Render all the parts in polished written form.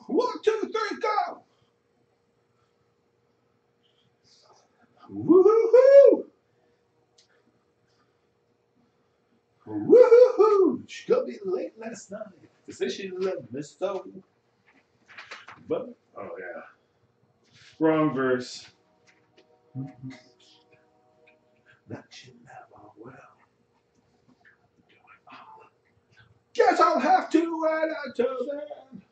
1, 2, 3, go! Woo-hoo-hoo! Woo-hoo-hoo! She got me late last night. They say she loved me so. But, oh yeah. Wrong verse. That you never will. Guess I'll have to wait until then.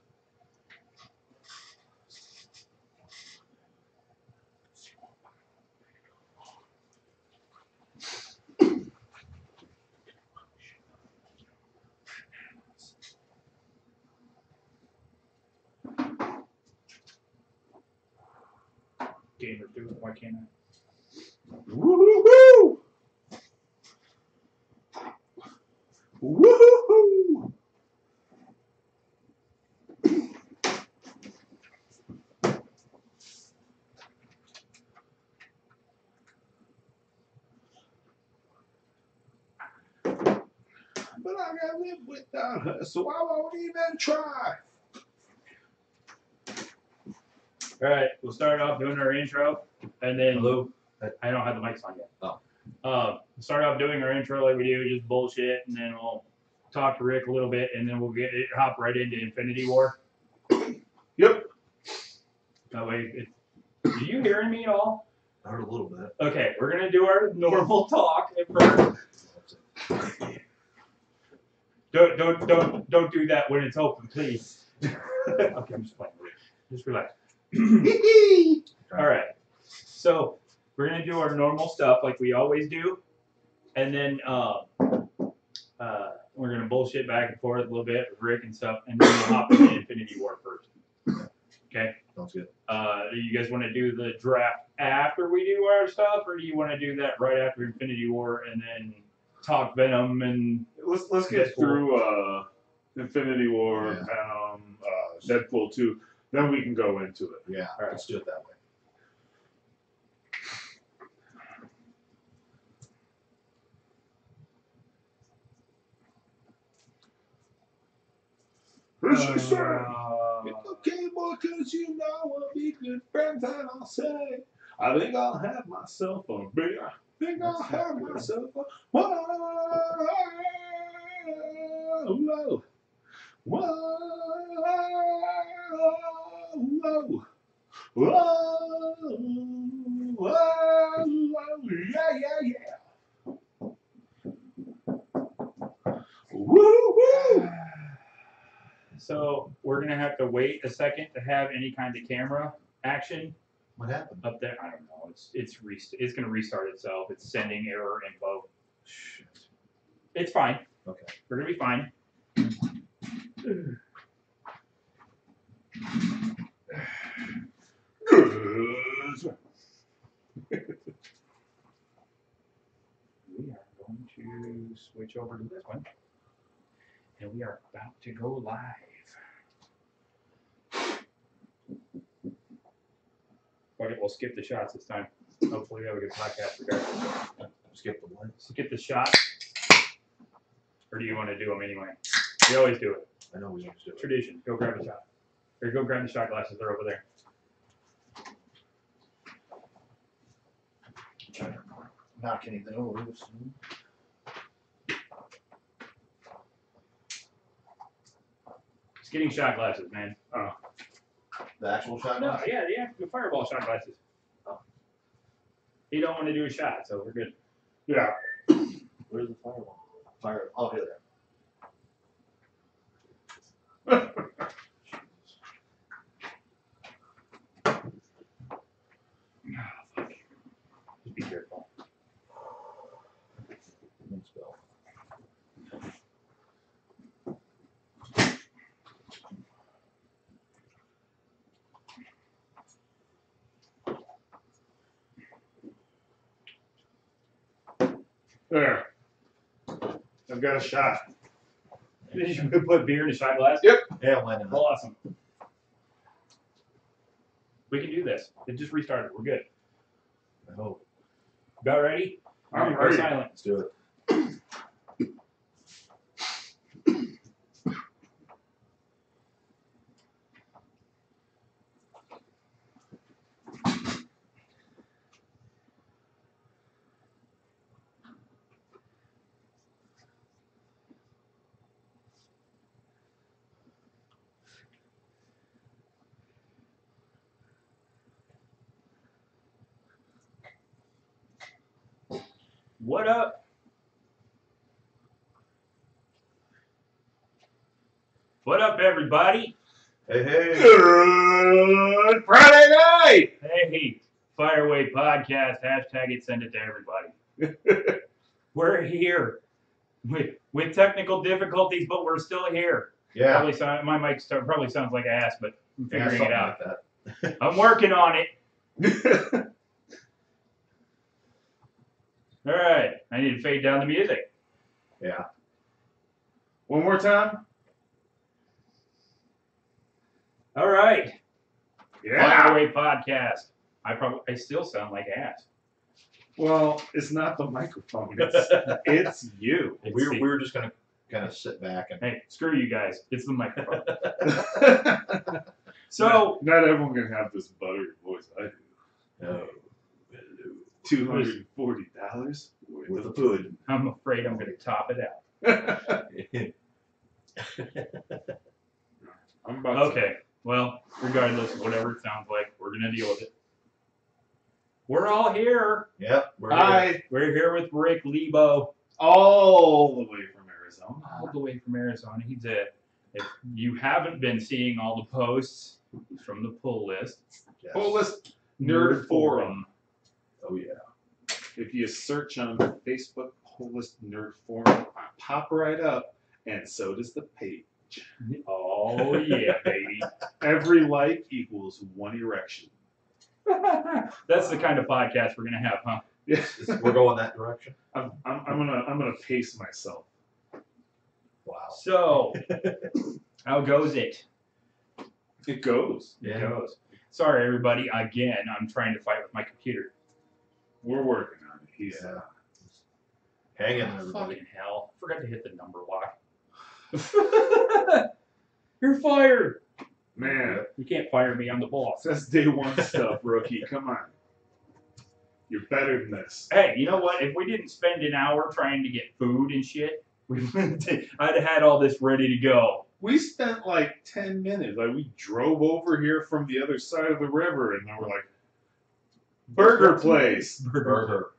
Game or two. Why can't I? Woo-hoo-hoo! Woo-hoo-hoo! But I gotta live without her, so I won't even try. All right, we'll start off doing our intro, and then Hello? I don't have the mics on yet. Oh. Start off doing our intro like we do, just bullshit, and then we'll talk to Rick a little bit, and then we'll hop right into Infinity War. Yep. That way, are you hearing me at all? I heard a little bit. Okay, we're gonna do our normal talk at first. Don't do that when it's open, please. Okay, I'm just playing. Just relax. All right. So we're gonna do our normal stuff like we always do, and then we're gonna bullshit back and forth a little bit with Rick and stuff, and then we'll hop into Infinity War first. Okay. Sounds good. Do you guys want to do the draft after we do our stuff, or do you want to do that right after Infinity War and then talk Venom and? Let's get through Infinity War, Venom, Deadpool 2. Then we can go into it. Yeah, All right. let's do it that way. She said, it's okay, boy, cause you know we'll be good friends, and I'll say, I think I'll have myself a beer. I think I'll have myself a whoa, whoa, whoa, whoa, whoa, whoa, yeah. Woo, woo. So we're gonna have to wait a second to have any kind of camera action What happened? up there. I don't know. It's gonna restart itself. It's sending error info. Shit. It's fine. Okay. We're gonna be fine. We are going to switch over to this one, and we are about to go live. Okay, we'll skip the shots this time. Hopefully we have a good podcast regardless. Skip the one. Skip the shot, or do you want to do them anyway? We always do it. I know we always do it. Tradition. Go grab the shot. Or go grab the shot glasses. They're over there. Trying to knock anything over. Just getting shot glasses, man. The actual shot? No, yeah, the fireball shot glasses. Oh. You don't want to do a shot, so we're good. Yeah. Where's the fireball? Fire. Oh, here Just be careful. Let's go. There. I've got a shot. Did you put beer in a shot glass? Yep. Yeah, why not? Awesome. We can do this. It just restarted. We're good. I hope. About ready? I'm All right, go ready. silent. Let's do it. What up? What up, everybody? Hey, hey. Good Friday night. Hey, Fireway Podcast. Hashtag it. Send it to everybody. We're here with technical difficulties, but we're still here. Yeah. Probably my mic probably sounds like ass, but I'm Yeah, figuring something it out. like that. I'm working on it. All right. I need to fade down the music. Yeah. One more time. All right. Yeah. Fireway Podcast. I still sound like ass. Well, it's not the microphone. It's you. We were just gonna kind of sit back and. Hey, screw you guys. It's the microphone. So, not everyone can have this buttery voice. I do. No. $240 With the food. I'm afraid I'm going to top it out. I'm about Okay. Well, regardless of whatever it sounds like, we're going to deal with it. We're all here. Yep. to. Hi, We're here with Rick Lebo, all the way from Arizona. all the way from Arizona. If you haven't been seeing all the posts, he's from the pull list. Yes. Fullest Nerd Forum. Oh yeah. If you search on Facebook, Fullest Nerd Forum, I pop right up, and so does the page. Oh, yeah, baby. Every like equals one erection. That's the kind of podcast we're going to have, huh? Yeah. We're going that direction. I'm gonna pace myself. Wow. So, how goes it? It goes. It goes. Sorry, everybody. Again, I'm trying to fight with my computer. We're working on it. He's Yeah. Hang in there, everybody. Fucking hell. Forgot to hit the number lock. You're fired. man. You can't fire me. I'm the boss. That's day one stuff, rookie. Come on. You're better than this. Hey, you know what? If we didn't spend an hour trying to get food and shit, I'd have had all this ready to go. We spent like 10 minutes. Like we drove over here from the other side of the river, and then we're like, burger place. Burger.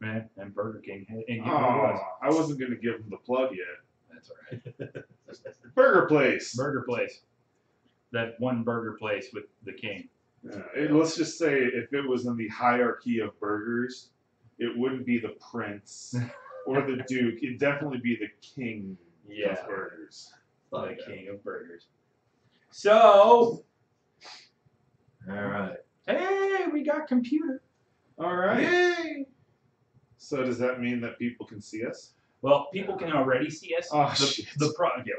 Man, and Burger King. And Oh, I wasn't gonna give him the plug yet. That's all right. Burger place. Burger place. That one burger place with the king. Let's just say if it was in the hierarchy of burgers, it wouldn't be the prince or the duke. It'd definitely be the king Yeah. of burgers. The king of burgers. So, All right. hey, we got computer. All right. Yay! So does that mean that people can see us? Well, people can already see us. Oh, shit. Yeah,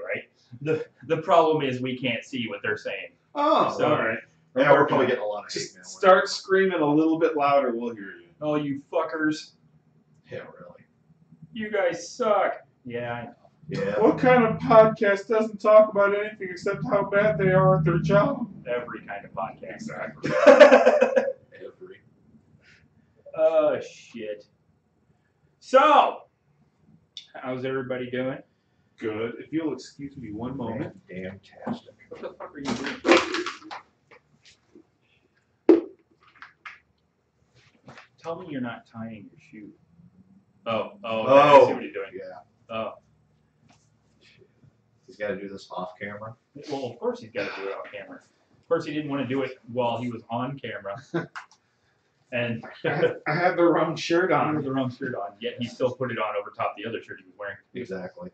right. The problem is we can't see what they're saying. Oh, So- all right. Yeah, we're probably getting a lot of hate Just mail. start screaming a little bit louder. We'll hear you. Oh, you fuckers! Yeah, really. You guys suck. Yeah, I know. Yeah. What kind of podcast doesn't talk about anything except how bad they are at their job? Every kind of podcast. Exactly. Every. Oh shit. So, how's everybody doing? Good. If you'll excuse me one moment. Fantastic. What the fuck are you doing? Tell me you're not tying your shoe. Oh, I see what you're doing. Yeah. Oh, He's got to do this off camera. well, of course he's got to do it on camera. Of course he didn't want to do it while he was on camera. And I had the wrong shirt he had on. the wrong shirt on, yet he still put it on over top the other shirt he was wearing. Exactly.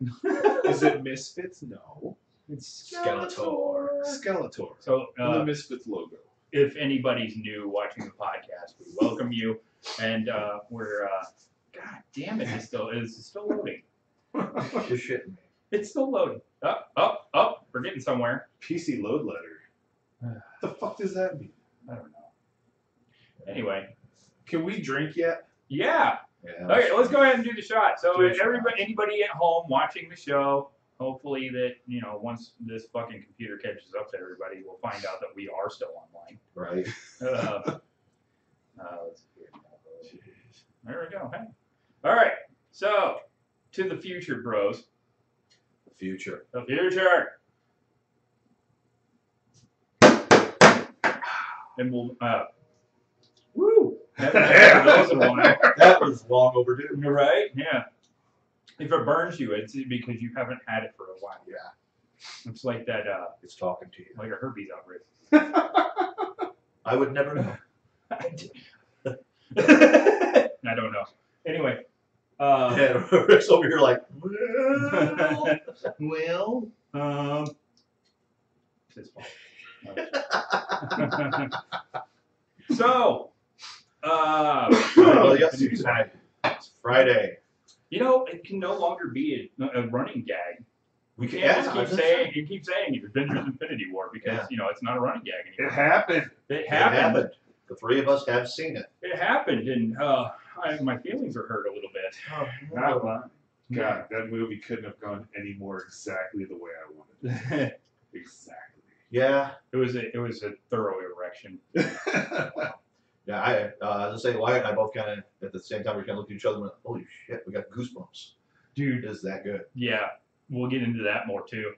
Is it Misfits? No. It's Skeletor. Skeletor. So, the Misfits logo. if anybody's new watching the podcast, we welcome you. And we're, God damn it, it's still loading. You're shitting me. It's still loading. Up. We're getting somewhere. PC load letter. What the fuck does that mean? I don't know. Anyway, Can we drink yet? Yeah. Yeah. Okay, let's go ahead and do the shot. So Do the everybody, shot. anybody at home watching the show, hopefully that once this fucking computer catches up to everybody, we'll find out that we are still online. Right. Let's see here. There we go. Hey. All right. So to the future, bros. The future. The future. And we'll. Woo. Haven't had one of those in a while. That was long overdue. You're right. Yeah. If it burns you, it's because you haven't had it for a while. Yeah. It's like that. It's talking to you. Like a herpes outbreak. I would never know. I don't know. Anyway. And Rick's over here like, Well, it's his fault. So, well, you got to tonight. It's Friday. it can no longer be a running gag. We can't just keep saying Avengers Infinity War because it's not a running gag anymore. It happened. It happened. The three of us have seen it. It happened, and my feelings are hurt a little bit. Not lying. God, that movie couldn't have gone any more exactly the way I wanted it. Exactly. Yeah. It was a thorough erection. Yeah, I was say Wyatt and I both kind of at the same time we kind of looked at each other and went, "Holy shit, we got goosebumps!" Dude, It is that good. yeah, we'll get into that more too.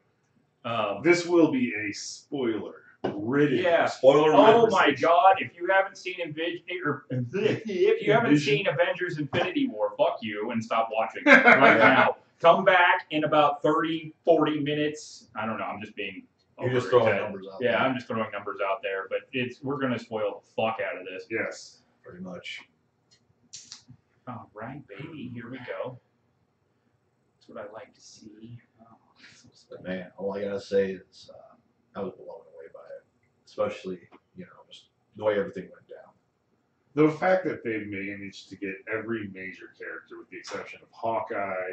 This will be a spoiler ridden. Yeah. Spoiler. Oh alert. my God! If you haven't seen Avengers Infinity War, fuck you and stop watching right now. Come back in about 30, 40 minutes. I don't know. I'm just being. You're just throwing overexcited. numbers out. Yeah, there, I'm just throwing numbers out there, but we're gonna spoil the fuck out of this. Yes. pretty much. All right, baby. Here we go. That's what I like to see. Oh, so But man, all I gotta say is I was blown away by it, especially just the way everything went down. The fact that they managed to get every major character, with the exception of Hawkeye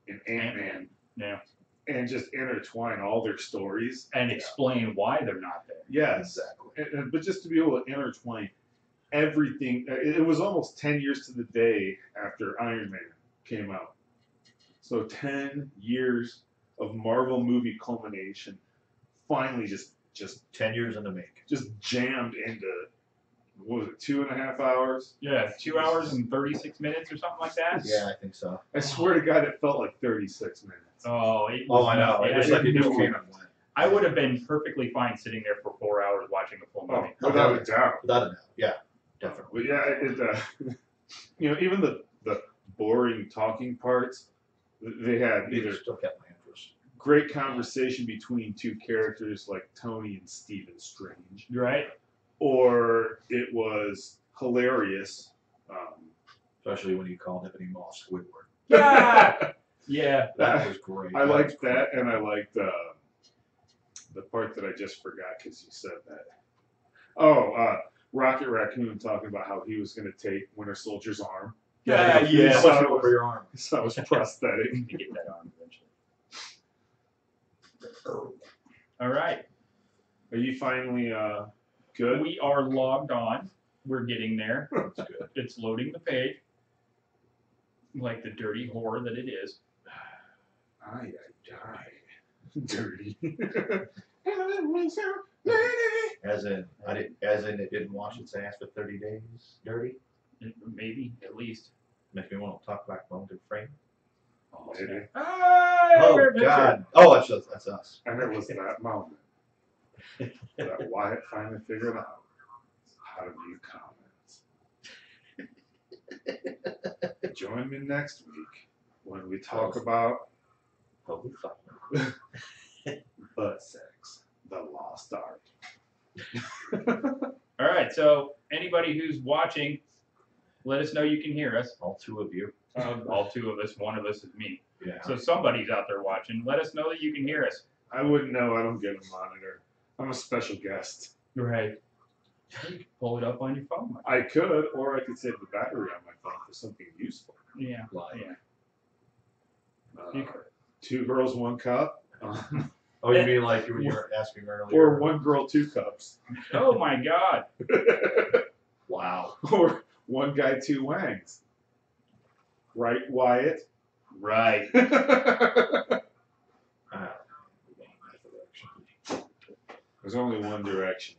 and Ant-Man, Yeah. and just intertwine all their stories. And explain why they're not there. Yes. Exactly. But just to be able to intertwine everything, it was almost 10 years to the day after Iron Man came out. So 10 years of Marvel movie culmination finally just 10 years in the make. jammed into, what was it, 2.5 hours? Yeah, 2 hours and 36 minutes or something like that. Yeah, I think so. I swear to God, it felt like 36 minutes. Oh, Oh, I know. Yeah, It's like it just no. came and went. I would have been perfectly fine sitting there for 4 hours watching a full Oh, movie. without a doubt. Without a doubt. Yeah, definitely. But yeah, even the boring talking parts, they had It either still kept my interest. great conversation between two characters like Tony and Stephen Strange, Right? or it was hilarious. Especially when you called Ebony Moss Squidward. Yeah. Yeah. That was great. I That liked was great. that, and I liked the part that I just forgot because you said that. Oh, Rocket Raccoon talking about how he was going to take Winter Soldier's arm. Yeah, yeah. How much you over your arm? So that was prosthetic. To get that on eventually. All right. Are you finally good? We are logged on. We're getting there. That's good. It's loading the page. Like the dirty whore that it is. I died. Dirty. As in it didn't wash its ass for 30 days. Dirty. Maybe, at least. Makes me want to talk back to Mountain Frame. Oh, Maybe. Oh God. Oh, that's us. And it was that moment that Wyatt finally figured out how to view comments. Join me next week when we talk about Holy fuck. butt sex, the lost art. All right, so anybody who's watching, let us know you can hear us. All two of you. All two of us, one of us is me. Yeah. So somebody's out there watching. Let us know that you can hear us. I wouldn't know. I don't get a monitor. I'm a special guest. Right. You can pull it up on your phone. I could, or I could save the battery on my phone for something useful. Yeah. Like, Yeah. Uh, 2 girls, 1 cup. oh, you mean like you were asking earlier? Or 1 girl, 2 cups. Oh my God. Wow. Or 1 guy, 2 wangs. Right, Wyatt? Right. There's only one direction.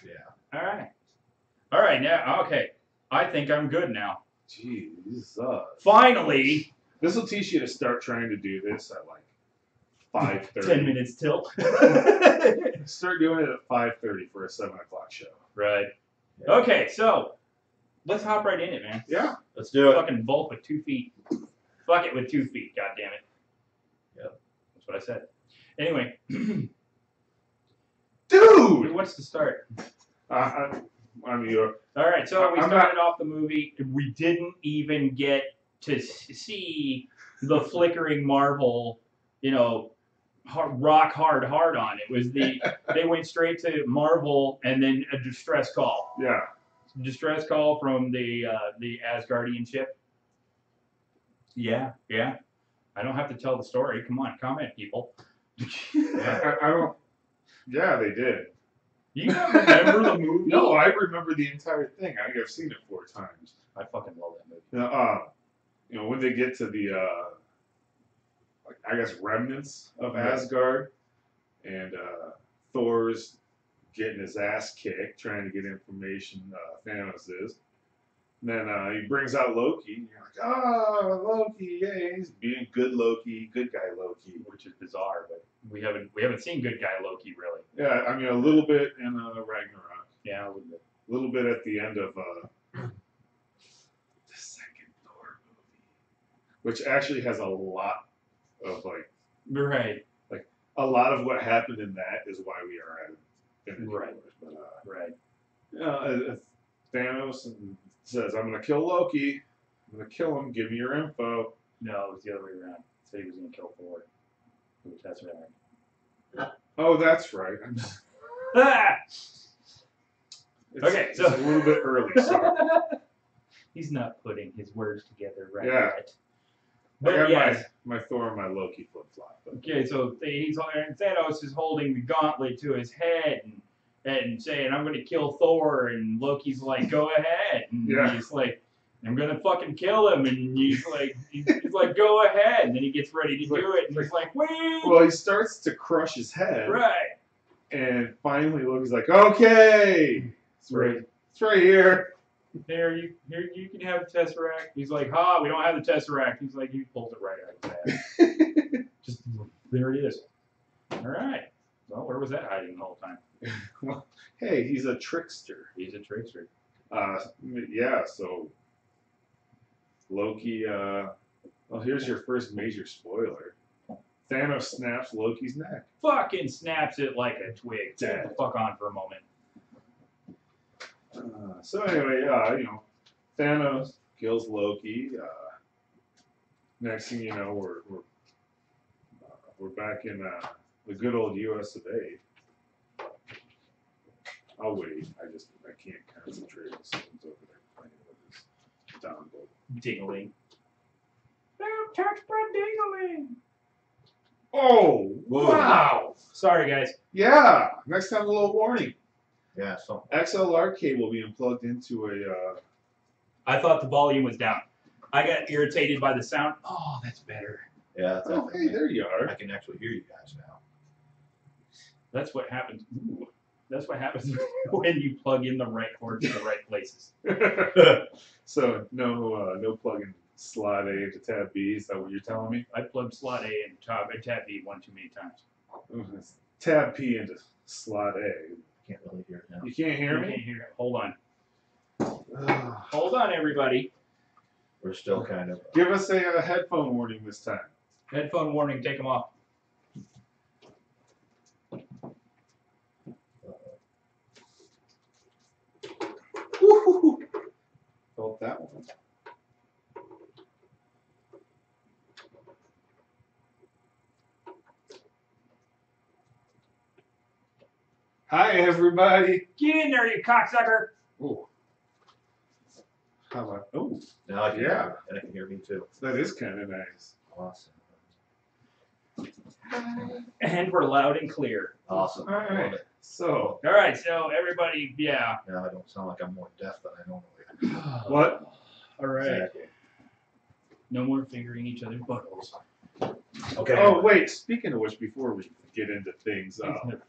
Yeah. All right. Now, okay. I think I'm good now. Jesus. Finally, This will teach you to start trying to do this at like 5:30. 10 minutes till. Start doing it at 5:30 for a 7 o'clock show. Right. Yeah. Okay, so let's hop right in it, man. Yeah. Let's do it. Fucking Volk with 2 feet. Fuck it with 2 feet. God damn it. Yep. That's what I said. Anyway, who Dude! wants to start? I'm your. All right, so we I'm started off the movie. We didn't even get to see the flickering Marvel, rock hard on. It was they went straight to Marvel and then a distress call. Yeah. Distress call from the Asgardian ship. Yeah. I don't have to tell the story. Come on, comment, people. I don't. Yeah, they did. You don't remember the movie? No, I remember the entire thing. I think I've seen it 4 times. I fucking love that movie. When they get to the, I guess, remnants of Yeah. Asgard, and Thor's getting his ass kicked trying to get information. Thanos is. And then he brings out Loki. And you're like, Loki, yay! He's being good Loki, good guy Loki. Which is bizarre, but we haven't seen good guy Loki really. Yeah, I mean a little bit in Ragnarok, Yeah, a little bit. a little bit at the end of the second Thor movie, which actually has a lot of Right. a lot of what happened in that is why we are at Infinity Right. Wars. But Right. Thanos says, "I'm gonna kill Loki. I'm gonna kill him. Give me your info." No, it was the other way around. He said he was gonna kill Thor. That's right. Oh, that's right. Ah! It's so- a little bit early. Sorry. He's not putting his words together right Yeah. yet. I But got yes. my Thor and my Loki flip flop. Okay, so Thanos is holding the gauntlet to his head and saying, "I'm gonna kill Thor," and Loki's like, "Go ahead," and Yeah. he's like, "I'm gonna fucking kill him," and he's like, "Go ahead," and then he gets ready to do it, and he's like, "Wait!" Well, he starts to crush his head, Right. and finally Loki's like, "Okay, it's right here." Here you can have the Tesseract. He's like, we don't have the Tesseract. He's like, he pulls it right out of his head. Just there it is. All right. Well, where was that hiding the whole time? Well, hey, he's a trickster. He's a trickster. Yeah. So Loki. Well, here's your first major spoiler. Thanos snaps Loki's neck. Fucking snaps it like a twig. Take the fuck on for a moment. So anyway, Thanos kills Loki. Next thing you know, we're back in the good old U.S. of A. I'll wait. I can't concentrate. Someone's over there playing with his dongle. Dingling. Don't touch my dingling. Oh, Whoa. wow! Sorry, guys. Yeah. Next time, a little warning. Yeah, so XLR cable being plugged into a. I thought the volume was down. I got irritated by the sound. Oh, that's better. yeah, Oh, hey, there you I are. can actually hear you guys now. That's what happens. Ooh. That's what happens when you plug in the right cords in the right places. So no plugging slot A into tab B. Is that what you're telling me? I plugged slot A and tab B one too many times. Tab P into slot A. Can't really hear it now. You can't hear You can't me? hear it. Hold on. Hold on, everybody. We're still kind of. Give us a headphone warning this time. Headphone warning. Take them off. Woo-hoo-hoo. Felt that one. Hi, everybody. Get in there, you cocksucker. Ooh. How about? Oh, Now I can Yeah. hear, and I can hear me too. that is kind of nice. Awesome. And we're loud and clear. Awesome. All I love right. it. So, All right, so everybody, yeah. Now I don't sound like I'm more deaf than I normally am. what? All right. Exactly. No more fingering each other's buttholes. Okay. Oh wait, speaking of which, before we get into things,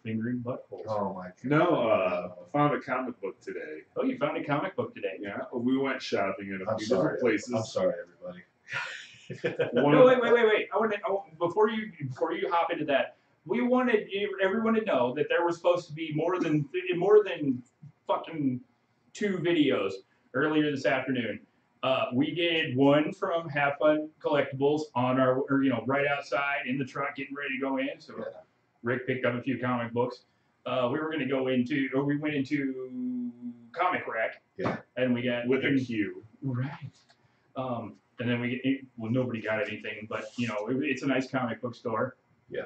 Fingering buttholes. Oh my God. no, found a comic book today. Oh, you found a comic book today. Yeah, we went shopping at a I'm few sorry. different places. I'm sorry, everybody. One No, of- wait. Before you hop into that, we wanted everyone to know that there was supposed to be more than fucking 2 videos earlier this afternoon. We did one from Have Fun Collectibles on our, right outside in the truck, getting ready to go in. So Yeah. Rick picked up a few comic books. We went into Comic Rack. Yeah. And we got with a Q. Right. And then nobody got anything, but it's a nice comic book store. Yeah.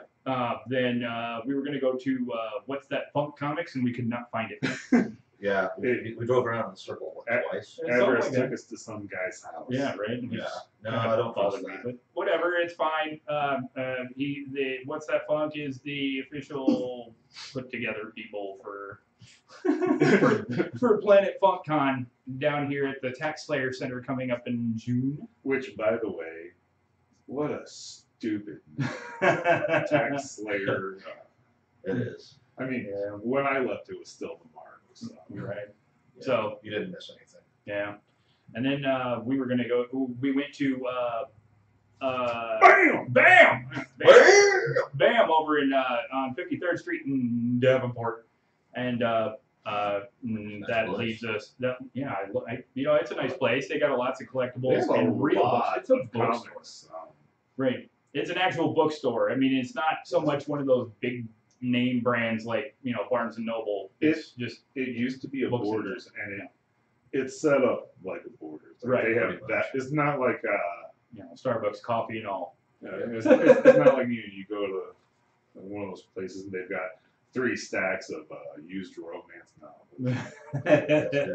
Then we were gonna go to What's That Funk Comics, and we could not find it. Yeah, we drove around in a circle twice. Everest like that. took us to some guy's house. Yeah, right. Yeah. No, Kinda I don't bothered follow me, that. but whatever, it's fine. What's That Funk is the official put together people for for Planet Funk Con down here at the Tax Slayer Center coming up in June. Which, by the way, what a stupid tax slayer. It is. I mean, Yeah. when I left, it was still the mark. So. Right. Yeah, So- you didn't miss anything. Yeah. And then we were gonna go. We went to Bam! Bam over in on 53rd Street in Davenport, and that place. leaves us. It's a nice place. They got lots of They collectibles have a and real books. lot It's a of bookstore, comics. right? It's an actual bookstore. I mean, it's not so much one of those big name brands like Barnes and Noble. It's just It used to be a Books and- Borders, and it's set up like a Borders. Like Right, They have pretty that. much. It's not like Starbucks coffee and all. it's not like you go to one of those places and they've got 3 stacks of used romance novels. That's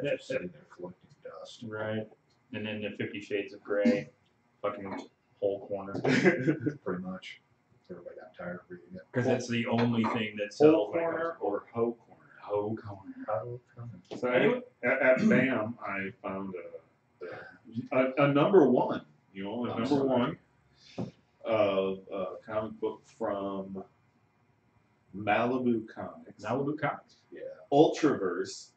just sitting there collecting dust. Right. And then the 50 Shades of Grey, fucking whole corner. Pretty much. Everybody got tired of reading it. Because that's the only thing that Whole sells. when it corner comes to or hoe corner. Whole corner. How come? So Anyway. at BAM, I found a number one. A I'm number sorry. one comic book from Malibu Comics. Malibu Comics. Yeah. Ultraverse,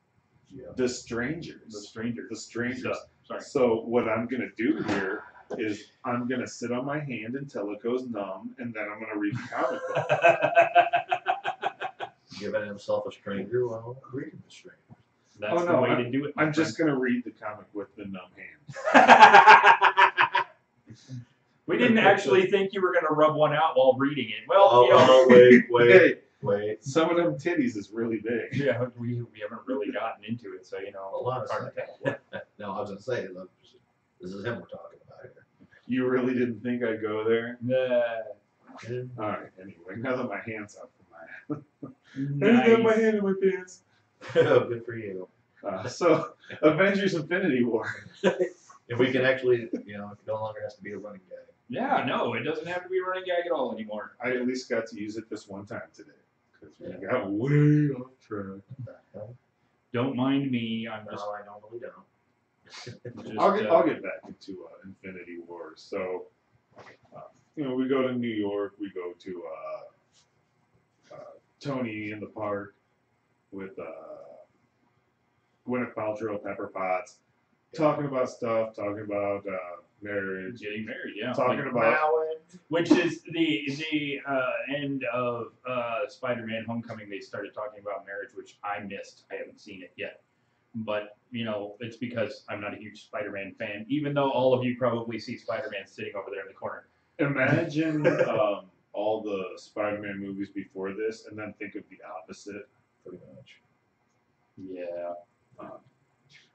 Yeah. The Strangers. The Strangers. The Strangers. So, sorry. So what I'm gonna do here is I'm gonna sit on my hand until it goes numb, and then I'm gonna read the comic book. Giving himself a stranger while reading the stranger. That's Oh, the no, way to do it. my I'm just gonna read the comic with the numb hand. friend. We didn't actually think you were going to rub one out while reading it. Well, Oh, wait. Hey, some of them titties is really big. yeah, we haven't really gotten into it, so A lot of hard to stuff. No, I was gonna say, look, this is him we're talking about here. You really didn't think I'd go there? tell. All right. Anyway, now that my hands up for my, Nice. I got my hand in my pants. Good for you. So, Avengers: Infinity War. If we can actually, it no longer has to be a running gag. Yeah, no, it doesn't have to be a running gag at all anymore. I at least got to use it this one time today because we Yeah. got way off track. Don't mind me. I'm No, just. I normally don't. just I'll get back into Infinity War. So, we go to New York. We go to Tony in the park with Gwyneth Paltrow, Pepper Potts, talking about stuff, talking about marriage, getting married. Yeah. talking about Which is the end of Spider-Man: Homecoming. They started talking about marriage, which I missed. I haven't seen it yet, but it's because I'm not a huge Spider-Man fan. Even though all of you probably see Spider-Man sitting over there in the corner. Imagine all the Spider-Man movies before this, and then think of the opposite. Pretty much. Yeah.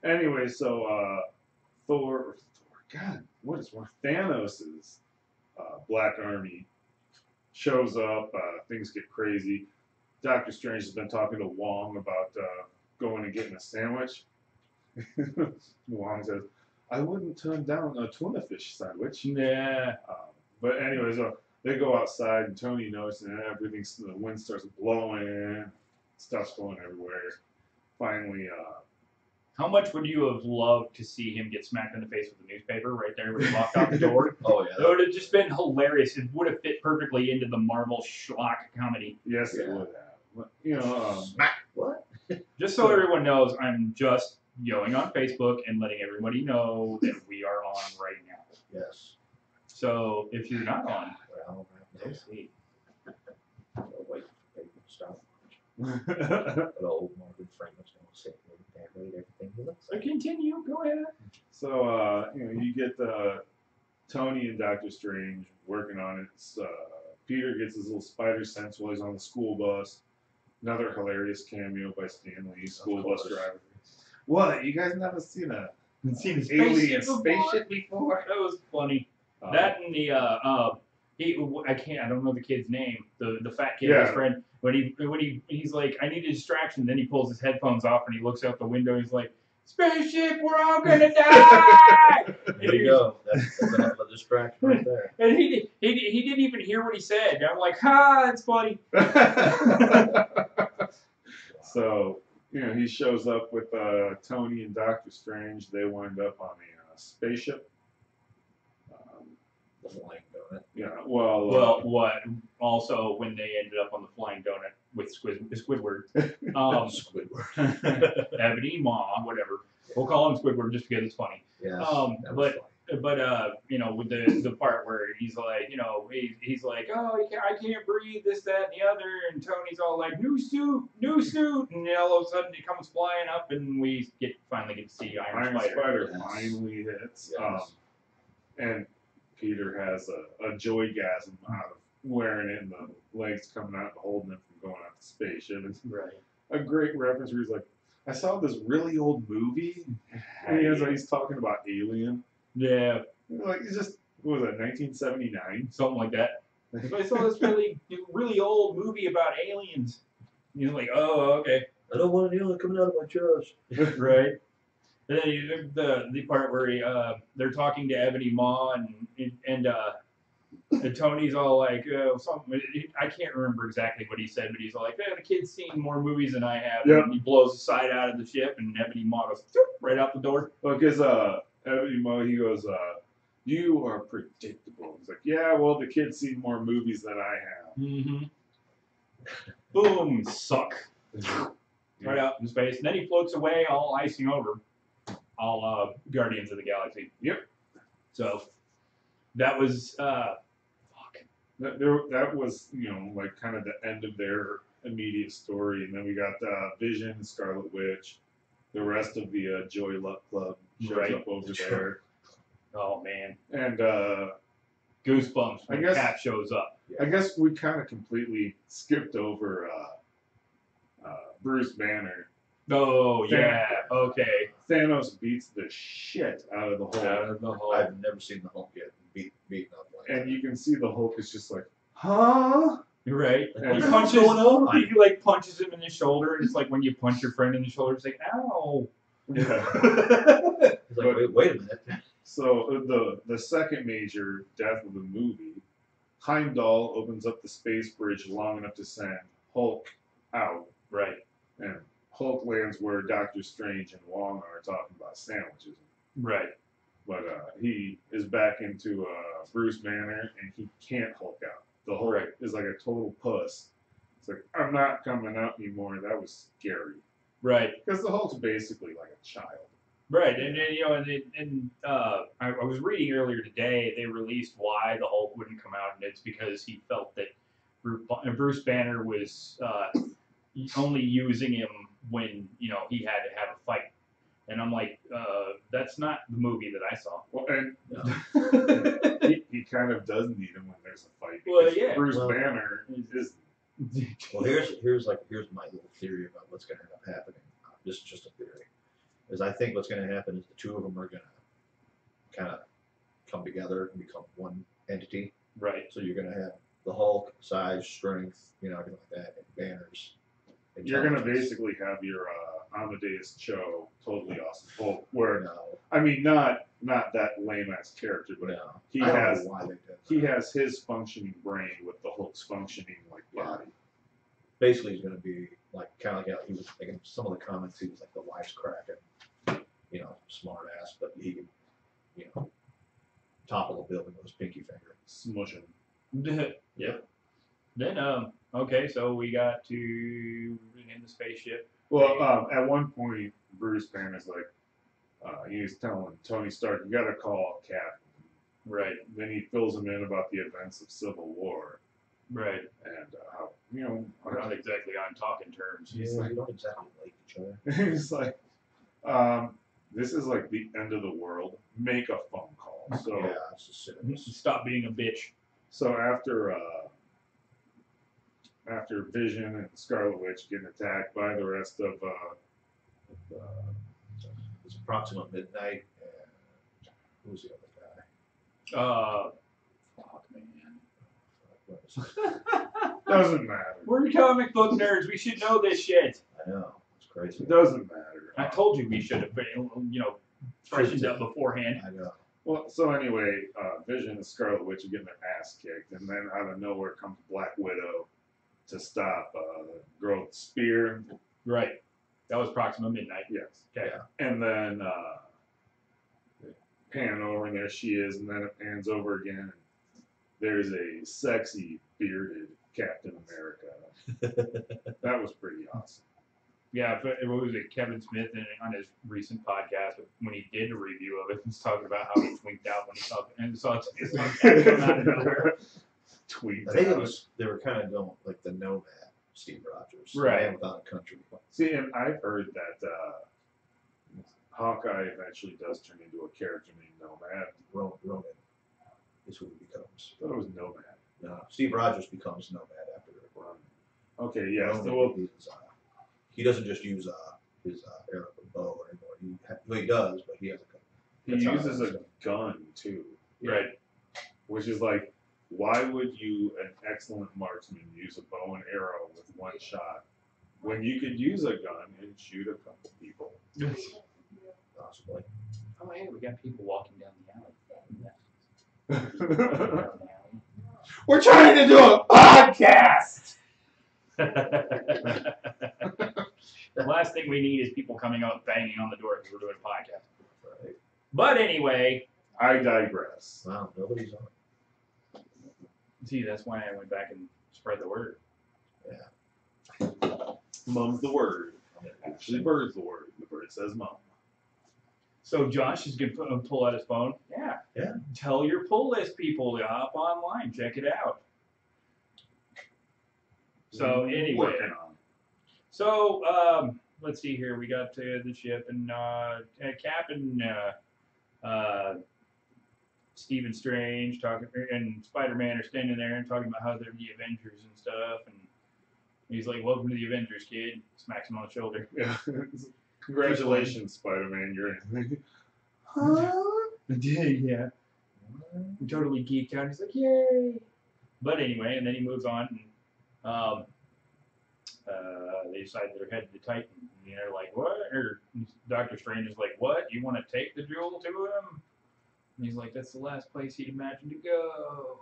Anyway, so Thor, God, what is one? Thanos' Black Army shows up. Things get crazy. Doctor Strange has been talking to Wong about going and getting a sandwich. Wong says, "I wouldn't turn down a tuna fish sandwich." Yeah. But anyways, they go outside, and Tony notices and the wind starts blowing, stuff's going everywhere. Finally, How much would you have loved to see him get smacked in the face with a newspaper right there when he walked out the door? Oh yeah. That would have just been hilarious. It would have fit perfectly into the Marvel schlock comedy. Yes, it Yeah. would have. But, you know, Smack. What? Just so everyone knows, I'm just going on Facebook and letting everybody know that we are on right now. Yes. So if you're not on, Well, let's see. oh, wait. Stop. But old Morgan Freeman's gonna say that way everything he looks So like. continue. Go ahead. so you know, you get Tony and Doctor Strange working on it. Peter gets his little spider sense while he's on the school bus. Another hilarious cameo by Stan Lee, school bus course. driver. What? You guys never seen a Seen the alien before? spaceship before? That was funny. That and the I don't know the kid's name. The fat kid, his Yeah. friend. He's like, I need a distraction. Then he pulls his headphones off and he looks out the window. He's like, spaceship, we're all gonna die. There you go. That's enough of a distraction right there. And he didn't even hear what he said. And I'm like, ha, it's funny. So, you know, he shows up with Tony and Doctor Strange. They wind up on a spaceship. The flying donut. Yeah, well, Well, what? Also, when they ended up on the flying donut with Squidward, Squidward. Ebony Maw, whatever. We'll call him Squidward just because it's funny. Yes. that was but funny. But you know, with the part where he's like, you know, he's like, oh, I can't breathe, this, that, and the other, and Tony's all like, new suit, and then all of a sudden he comes flying up, and we finally get to see Iron Spider. Yes. finally hits. Yes. And Peter has a joygasm out of wearing it and the legs coming out and holding it from going out to spaceship. It's Right. a great reference where he's like, I saw this really old movie. And he's talking about Alien. Yeah, Like, it's just, what was that, 1979? something like that. So I saw this really old movie about aliens. And he's like, oh, okay. I don't want an alien coming out of my chest. Right. And then the part where they're talking to Ebony Maw and Tony's all like something. I can't remember exactly what he said, but he's all like, the kid's seen more movies than I have. Yep. And he blows the side out of the ship, and Ebony Maw goes right out the door. Well, because Ebony Maw, he goes, you are predictable. He's like, yeah, well, the kid's seen more movies than I have. Mm-hmm. Boom, suck. Right out in space. And then he floats away, all icing over, all Guardians of the Galaxy. Yep. So that was That was, you know, like kind of the end of their immediate story. And then we got Vision, Scarlet Witch, the rest of the Joy Luck Club shows Right. up over Sure. there. oh man, And goosebumps when I guess- Cap shows up. I guess we kind of completely skipped over Bruce Banner. Oh Fan- yeah, okay. Thanos beats the shit out of the Hulk. Out of the Hulk. I've never seen the Hulk get beaten up like And that. you can see the Hulk is just like, huh? Right. And He what's punches. going on? He like punches him in the shoulder, and it's like when you punch your friend in the shoulder, it's like, ow. Yeah. He's like, wait a minute. So the second major death of the movie, Heimdall opens up the space bridge long enough to send Hulk out, Right. and Hulk lands where Doctor Strange and Wong are talking about sandwiches. Right. But he is back into Bruce Banner, and he can't Hulk out. The Hulk Right. is like a total puss. It's like, I'm not coming out anymore. That was scary. Right. Because the Hulk's basically like a child. Right, and you know, I was reading earlier today. They released why the Hulk wouldn't come out, and it's because he felt that Bruce Banner was only using him when he had to have a fight. And I'm like, that's not the movie that I saw. Well, and No. he kind of does need him when there's a fight. Well, because yeah. Bruce Well- Banner is. Well, here's my little theory about what's going to end up happening. This is just a theory. Is I think what's going to happen is the two of them are going to kind of come together and become one entity. Right. So you're going to have the Hulk, size, strength, everything like that, and Banners. You're gonna intelligence. basically have your Amadeus Cho totally awesome Hulk, where No, I mean not that lame ass character, but no. he I don't has know why they did he that. has his functioning brain with the Hulk's functioning like body. Basically, he's going to be like kind of like how he was making some of the comments. He was like the wisecracking smart ass, but he can, topple a building with his pinky finger. Smush him. Yeah. Then okay, so we got to in the spaceship. Well, at one point, Bruce Banner's like, he was telling Tony Stark, you gotta call Cap. Right. Then he fills him in about the events of Civil War Right. and how, We're not exactly on talking terms. Yeah, we don't exactly like each other. he's like, this is like the end of the world. Make a phone call. So, Yeah, it's just silly. Stop being a bitch. so after Vision and Scarlet Witch getting attacked by the rest of It's approximate midnight, and who's the other guy? Fuck, man. What was it? doesn't matter. We're comic book nerds. We should know this shit. I know, it's crazy. It doesn't matter. I told you we should have been, freshened up beforehand. I know. Well, so anyway, Vision and Scarlet Witch are getting their ass kicked, and then out of nowhere comes Black Widow to stop the girl with the spear. Right. That was Proxima Midnight. Yes. Okay. Yeah. And then pan over, and there she is, and then it pans over again. And there's a sexy bearded Captain America. That was pretty awesome. Yeah, but what was it? Kevin Smith on his recent podcast, when he did a review of it, he was talking about how he twinked out when he saw Captain come out of nowhere. Tweet. I think they were kind of going like the Nomad Steve Rogers. Right. Man Without a Country. See, and I've heard that Hawkeye eventually does turn into a character named Nomad. Ronan is who he becomes. I thought it was Nomad. No, Steve Rogers becomes Nomad after the run. Okay, yes. Ronan he doesn't just use his arrow and bow anymore. He does, but he has a gun. He That's how uses it a is. gun too, Right. which is like, why would you, an excellent marksman, use a bow and arrow with one shot when you could use a gun and shoot a couple people? Possibly. Oh, hey, we got people walking down the alley. We're trying to do a podcast. The last thing we need is people coming up banging on the door because we're doing a podcast. Right. But anyway, I digress. Wow, nobody's on. see, that's why I went back and spread the word. Mum's the word. Actually, bird's the word. The bird says mum. So Josh is going to pull out his phone. Yeah. Yeah. Tell your pull list people to hop online. Check it out. So anyway. Working on it. So, let's see here. We got the ship and Cap and Stephen Strange talking, and Spider-Man are standing there and talking about how they're the Avengers and stuff. And he's like, "Welcome to the Avengers, kid." Smacks him on the shoulder. Yeah. Congratulations, Spider-Man. You're in. Huh? Yeah. He totally geeked out. He's like, "Yay!" But anyway, and then he moves on. And, they decide they're headed to Titan. And they're like, "What?" Or Doctor Strange is like, "What? You want to take the jewel to him?" And he's like, "That's the last place he'd imagined to go."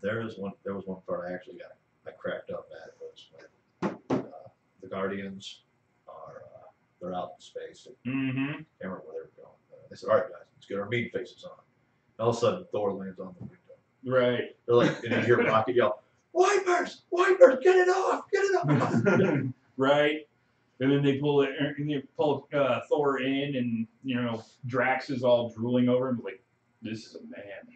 There was one part I actually I cracked up at was when the Guardians are they're out in space. I Mm-hmm. can't remember where they were going. They said, "All right, guys, let's get our meat faces on." And all of a sudden, Thor lands on the window. Right. They're like, and you hear Rocket yell, "Wipers! Wipers! Get it off! Get it off!" Right. And then they pull Thor in, and Drax is all drooling over him, like, "This is a man."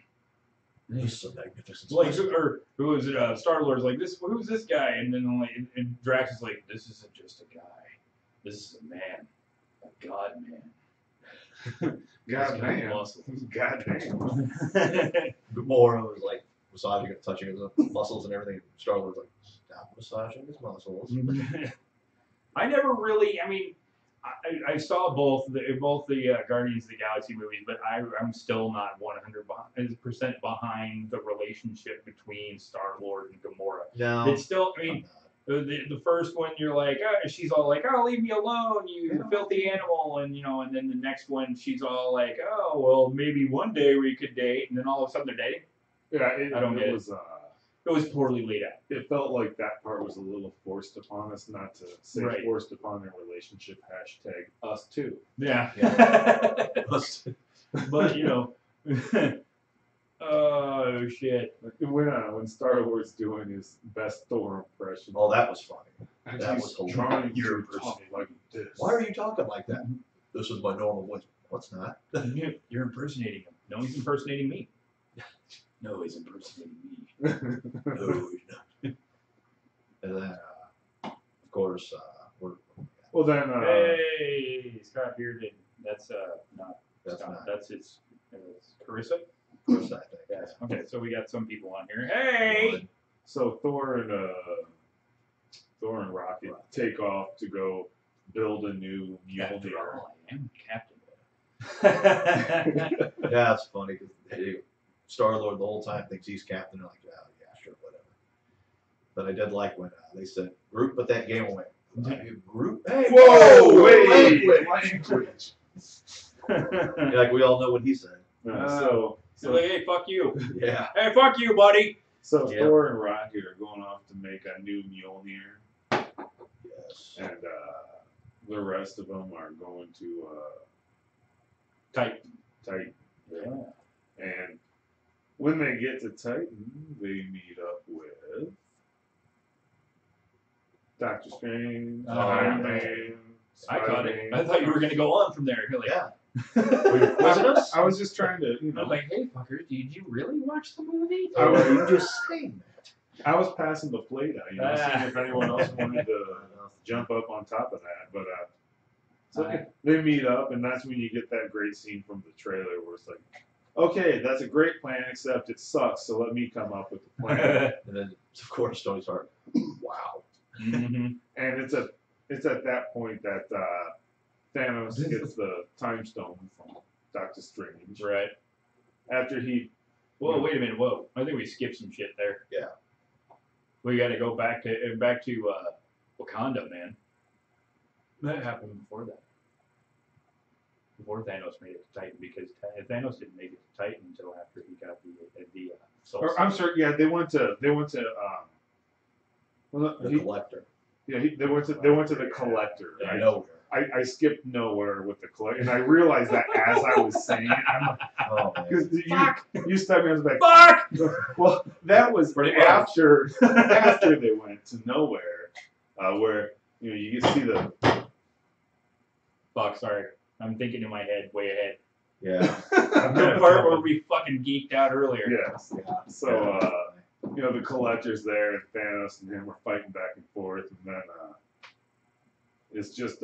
This is a magnificent. Like, or who was it? Star-Lord's like, who's this guy? And then and Drax is like, "This isn't just a guy. This is a man, a God man." God He's got damn. muscles. God damn. Gamora was like massaging and touching his muscles and everything. Star Lord's like, "Stop massaging his muscles." I never really. I mean, I saw both the Guardians of the Galaxy movies, but I'm still not 100% behind the relationship between Star-Lord and Gamora. No, It's still. I mean, the first one you're like, she's all like, "Oh, leave me alone, you filthy animal," and and then the next one she's all like, "Oh, well, maybe one day we could date," and then all of a sudden they're dating. Yeah, I don't get it. was It was poorly laid out. It felt like that part was a little forced upon us, not to say Right. forced upon their relationship. Hashtag us too. Yeah. Yeah. But you know, oh shit. When Star Lord's doing his best Thor impression, Oh, that was funny. and that he's was trying You're to talk like this. Why are you talking like that? This is my normal voice. No, it's not. You're impersonating him. No, he's impersonating me. No, he's impersonating me. No, he's not. And then, of course, we're. Well then, Hey, Scott Bearden. That's not That's Scott. not. That's it's Carissa. Of course, I think. Yes. Okay, so we got some people on here. Hey. so Thor and Rocket take off to go build a new After Mjolnir. all, I am captain. Yeah, it's funny because Star Lord the whole time thinks he's captain. They're like, oh, yeah, sure, whatever. But I did like when they said, "Groot, put that game away." Groot? Hey, Whoa, wait, language. Like we all know what he said. So So like, hey, fuck you. Yeah. Hey, fuck you, buddy. So Yeah. Thor and Rocket are going off to make a new Mjolnir, Yes. and the rest of them are going to Tight. Titan. Yeah. And when they get to Titan, they meet up with Doctor Strange, Oh, Iron yeah. Man. I caught it. Spider-Man. I thought you were gonna go on from there. You're like, Yeah. I, I was just trying to, I was like, hey, fucker, did you really watch the movie? I was- you just saying that. I was passing the plate out, seeing if anyone else wanted to jump up on top of that. But so they meet up, and that's when you get that great scene from the trailer where it's like, okay, that's a great plan, except it sucks. So let me come up with the plan. And then, of course, Tony Stark. Wow. Mhm. And it's at that point that Thanos gets the time stone from Doctor Strange. Right. After he, Whoa, wait a minute. Whoa, I think we skipped some shit there. Yeah. We got to go back to Wakanda, man. That happened before that. Before Thanos made it to Titan, because Thanos didn't make it to Titan until after he got the Soul or, I'm sorry, yeah, they went to well, The he, collector. yeah, they went to the collector. I Right? know. I skipped nowhere with the collector, and I realized that as I was saying it, Oh, man. because you stabbed me on the back. Fuck! Well, that was Pretty much. after they went to nowhere, where you can see the Fuck, sorry. I'm thinking in my head, way ahead. Yeah. The part where we fucking geeked out earlier. yes. So the collector's there, and Thanos and him are fighting back and forth, and then it's just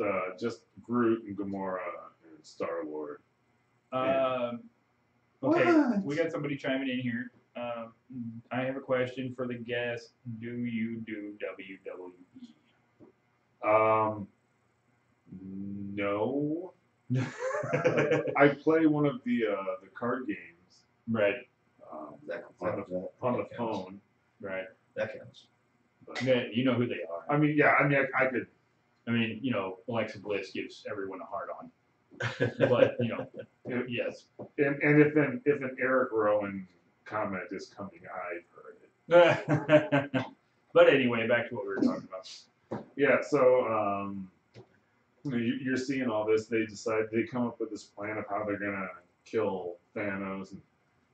Groot and Gamora and Star Lord. Okay, What? we got somebody chiming in here. I have a question for the guest. Do you do WWE? No. I play one of the card games Right, That on the counts. phone. right. That counts. But, Yeah, you know who they are. I mean, yeah, I could. I mean, Alexa Bliss gives everyone a hard on. But, yes. And if an Eric Rowan comment is coming, I've heard it. But anyway, back to what we were talking about. Yeah, so you're seeing all this. They come up with this plan of how they're gonna kill Thanos, and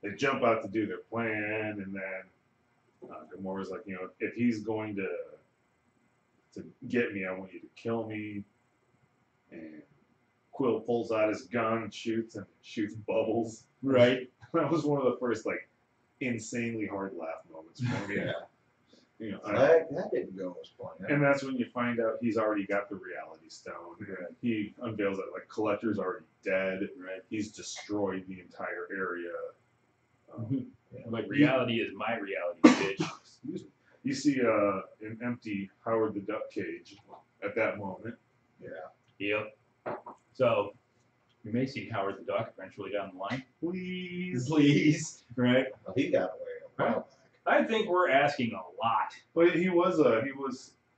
they jump out to do their plan, and then Gamora's like, if he's going to get me, I want you to kill me. And Quill pulls out his gun, shoots bubbles. Right. That was one of the first insanely hard laugh moments for me. Yeah. I- That didn't go as planned. And that's when you find out he's already got the reality stone. Right. He unveils that Collector's already dead. Right. He's destroyed the entire area. Like, reality is my reality, bitch. Excuse me. You see an empty Howard the Duck cage at that moment. Yeah. Yep. So, we may see Howard the Duck eventually down the line. Please. Please. Right. Well, he got away a while back. I think we're asking a lot. But he was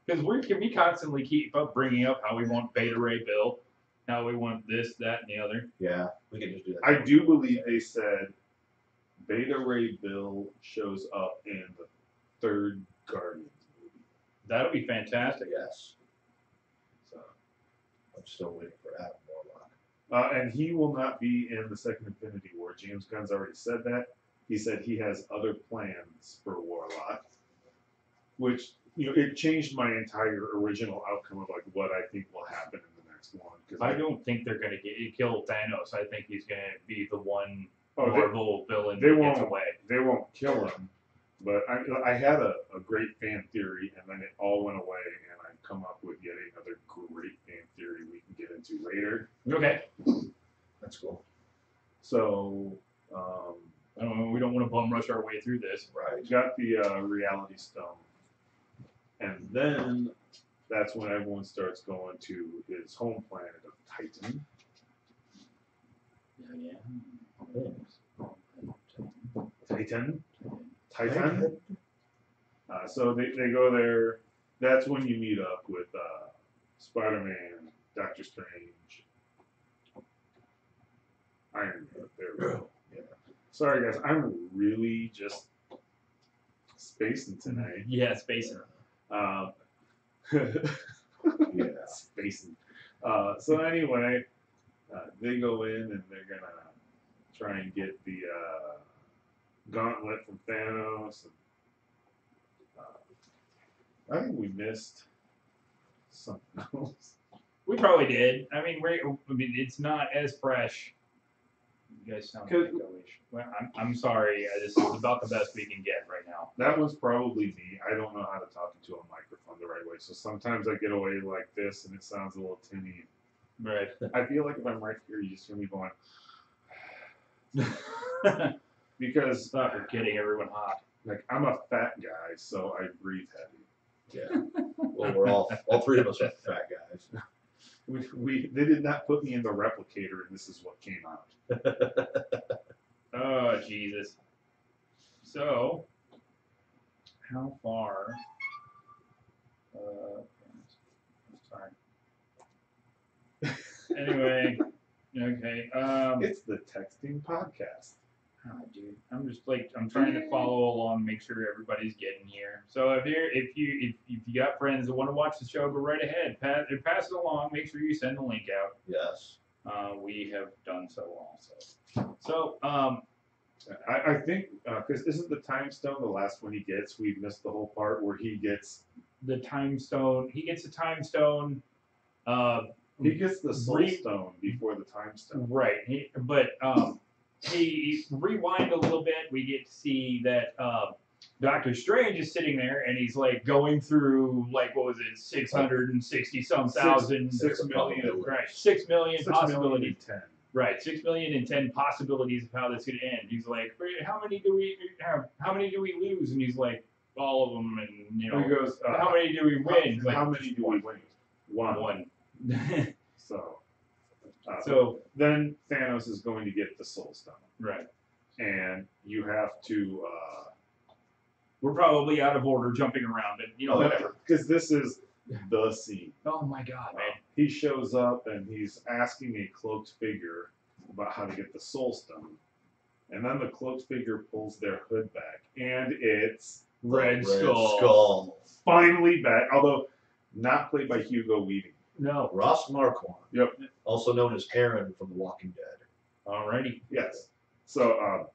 Because we constantly keep bringing up how we want Beta Ray Bill, how we want this, that, and the other. Yeah. We can just do that. I do believe they said Beta Ray Bill shows up in the third Guardians movie. That'll be fantastic. Yes. So, I'm still waiting for Adam Warlock. and he will not be in the second Infinity War. James Gunn's already said that. He said he has other plans for Warlock, which it changed my entire original outcome of like what I think will happen in the next one. Because I don't think they're gonna kill Thanos. I think he's gonna be the one Oh, Marvel villain they that gets won't. away. They won't kill him, but I had a great fan theory, and then it all went away, and I come up with yet another great fan theory we can get into later. Okay. That's cool. So, I don't know. We don't want to bum rush our way through this. Right. got the Reality Stone, and then that's when everyone starts going to his home planet of Titan. Yeah. Titan. So they go there. That's when you meet up with Spider-Man, Doctor Strange, Iron Man. There we go. Yeah. Sorry guys, I'm really just spacing tonight. Yeah, space. Yeah. Spacing. So anyway, they go in and they're gonna try and get the gauntlet from Thanos. And, I think we missed something else. We probably did. I mean, it's not as fresh. You guys sound Cause- echoish. Well, I'm sorry. This is about the best we can get right now. That was probably me. I don't know how to talk into a microphone the right way, so sometimes I get away like this and it sounds a little tinny. Right. I feel like if I'm right here, you just hear me going because Stop! You're getting everyone hot. like I'm a fat guy, so I breathe heavy. Yeah. Well, we're all three of us are fat guys. They did not put me in the replicator, and this is what came out. Oh Jesus. So, how far? Sorry. Anyway, okay. It's the texting podcast. Oh, dude, I'm just like I'm trying to follow along, make sure everybody's getting here. So if you got friends that want to watch the show, go right ahead. Pass it along. Make sure you send the link out. Yes. We have done so also. So I think because isn't the time stone the last one he gets? We missed the whole part where he gets the time stone. He gets the time stone. he gets the soul Re- stone before the time stone. Right. But he rewind a little bit. We get to see that Doctor Strange is sitting there and he's like going through like what was it, 660 some thousand, 6 million. right? 6 million 6 million possibilities. and 10. Right, 6,000,010 possibilities of how this could end. He's like, how many do we have? How many do we lose? And he's like, all of them. And you know, He goes, how many do we win? He's like, how many do we win? One. One. So, So then Thanos is going to get the soul stone, right, and you have to. we're probably out of order, jumping around, but you know, whatever. Because this is the scene. Oh my God, man. He shows up and he's asking a cloaked figure about how to get the soul stone. And then the cloaked figure pulls their hood back. And it's Red Skull. Skull. finally back, although not played by Hugo Weaving. No. Ross Marquand. Yep. Also known as Aaron from The Walking Dead. Alrighty. Yes. So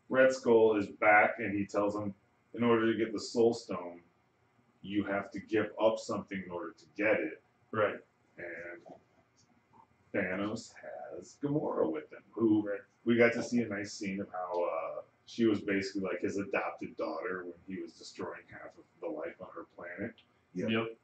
Red Skull is back and he tells him in order to get the soul stone, you have to give up something in order to get it. Right. And Thanos has Gamora with him, who we got to see a nice scene of how she was basically like his adopted daughter when he was destroying half of the life on her planet. Yep.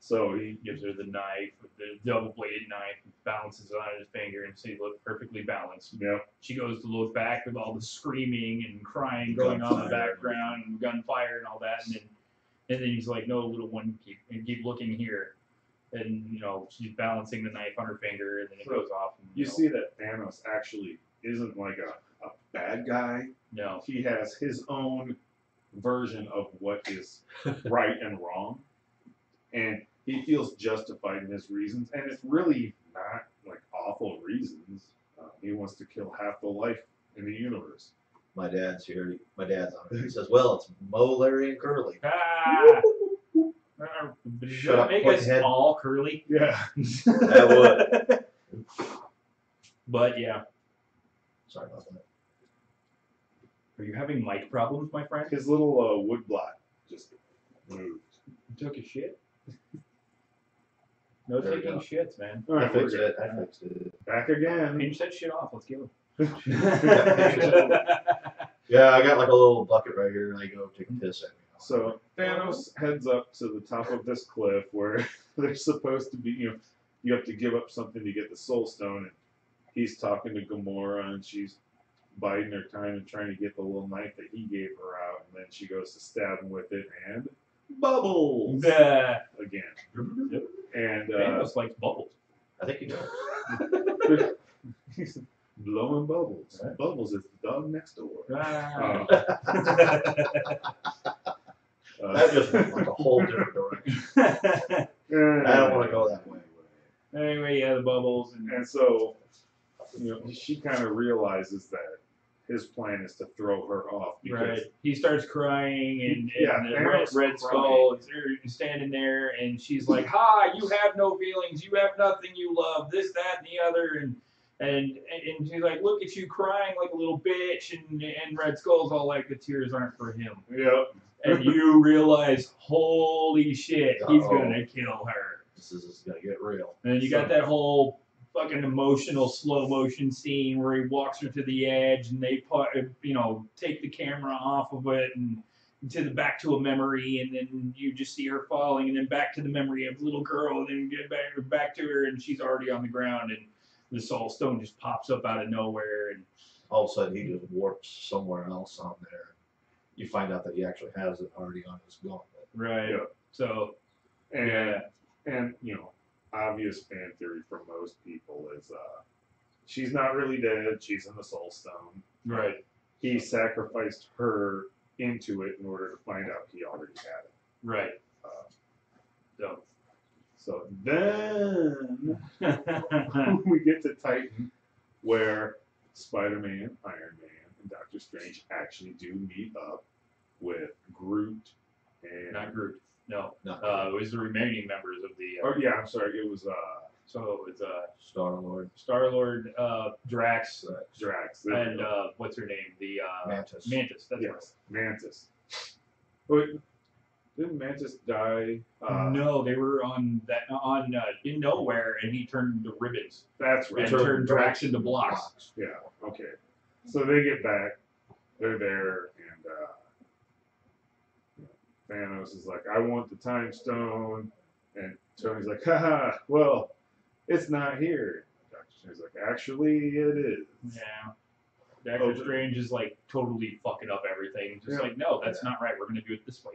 So he Gives her the knife, the double-bladed knife, balances it on his finger, and she looks perfectly balanced. She goes to look back with all the screaming and crying going on in the Gunfire. background, and gunfire and all that, and then he's like, "No, little one, keep looking here." And you know, she's balancing the knife on her finger, and then it So, goes off. And, you know, see that Thanos actually isn't like a bad guy. no, He has his own version of what is right and wrong. And he feels justified in his reasons. And it's really not like awful reasons. He wants to kill half the life in the universe. My dad's here. My dad's on it. He says, "Well, it's Mo, Larry, and Curly." Ah! Does Shut that up, make us Puckhead. all curly? Yeah. That would. But yeah. Sorry about that. Are you having mic problems, my friend? His little wood block just moved. You took a shit? No There we taking go. shits, man. All I right, we're fixed good. it. I fixed it. Back again. Pinch that shit off. Let's go. Yeah, I got like a little bucket right here, and I go take a piss at me. So Thanos heads up to the top of this cliff where they're supposed to be. You have to give up something to get the Soul Stone, and he's talking to Gamora, and she's biding her time and trying to get the little knife that he gave her out, and then she goes to stab him with it, and bubbles The again. And Thanos likes bubbles. I think he does. he's blowing bubbles. Right. Bubbles is the dog next door. Ah. That just went like a whole different direction. I don't want to go that way. Anyway, yeah, the bubbles And so, she kind of realizes that his plan is to throw her off because right. He starts crying, and Yeah, the Thanos Red Skull is standing there, and she's like, "Ha! You have no feelings. You have nothing you love. This, that, and the other." And she's like, "Look at you crying like a little bitch." And Red Skull's all like, "The tears aren't for him." Yep. And you realize, holy shit, he's Uh-oh. gonna kill her. This is gonna get real. And then you got that whole fucking emotional slow motion scene where he walks her to the edge, and they put, take the camera off of it and back to a memory, and then you just see her falling, and then back to the memory of the little girl, and then you get back to her, and she's already on the ground, and the Soul Stone just pops up out of nowhere, and All of a sudden, he just warps somewhere else on there. You find out that he actually has it already on his gauntlet. right. Yeah. So And obvious fan theory for most people is she's not really dead. She's in the Soul Stone. right, He sacrificed her into it in order to find out he already had it. right. So then we get to Titan, where Spider-Man, Iron Man, and Doctor Strange actually do meet up with Groot and. Not Groot. No. No, It was the remaining members of the. Oh yeah, I'm sorry. It was So it was Star-Lord, Star-Lord, Drax, Drax and what's her name? The Mantis. Mantis. That's yes, Mantis. Wait, didn't Mantis die? no, they were on in nowhere, and he turned to ribbons That's and right. turned Drax into blocks. Yeah. Okay. So they get back. They're there, and Thanos is like, "I want the Time Stone," and Tony's like, "Haha, well, it's not here." Doctor Strange's like, "Actually, it is." Yeah. Doctor Strange is like totally fucking up everything. Just Yeah. like, no, that's not right. We're gonna do it this way.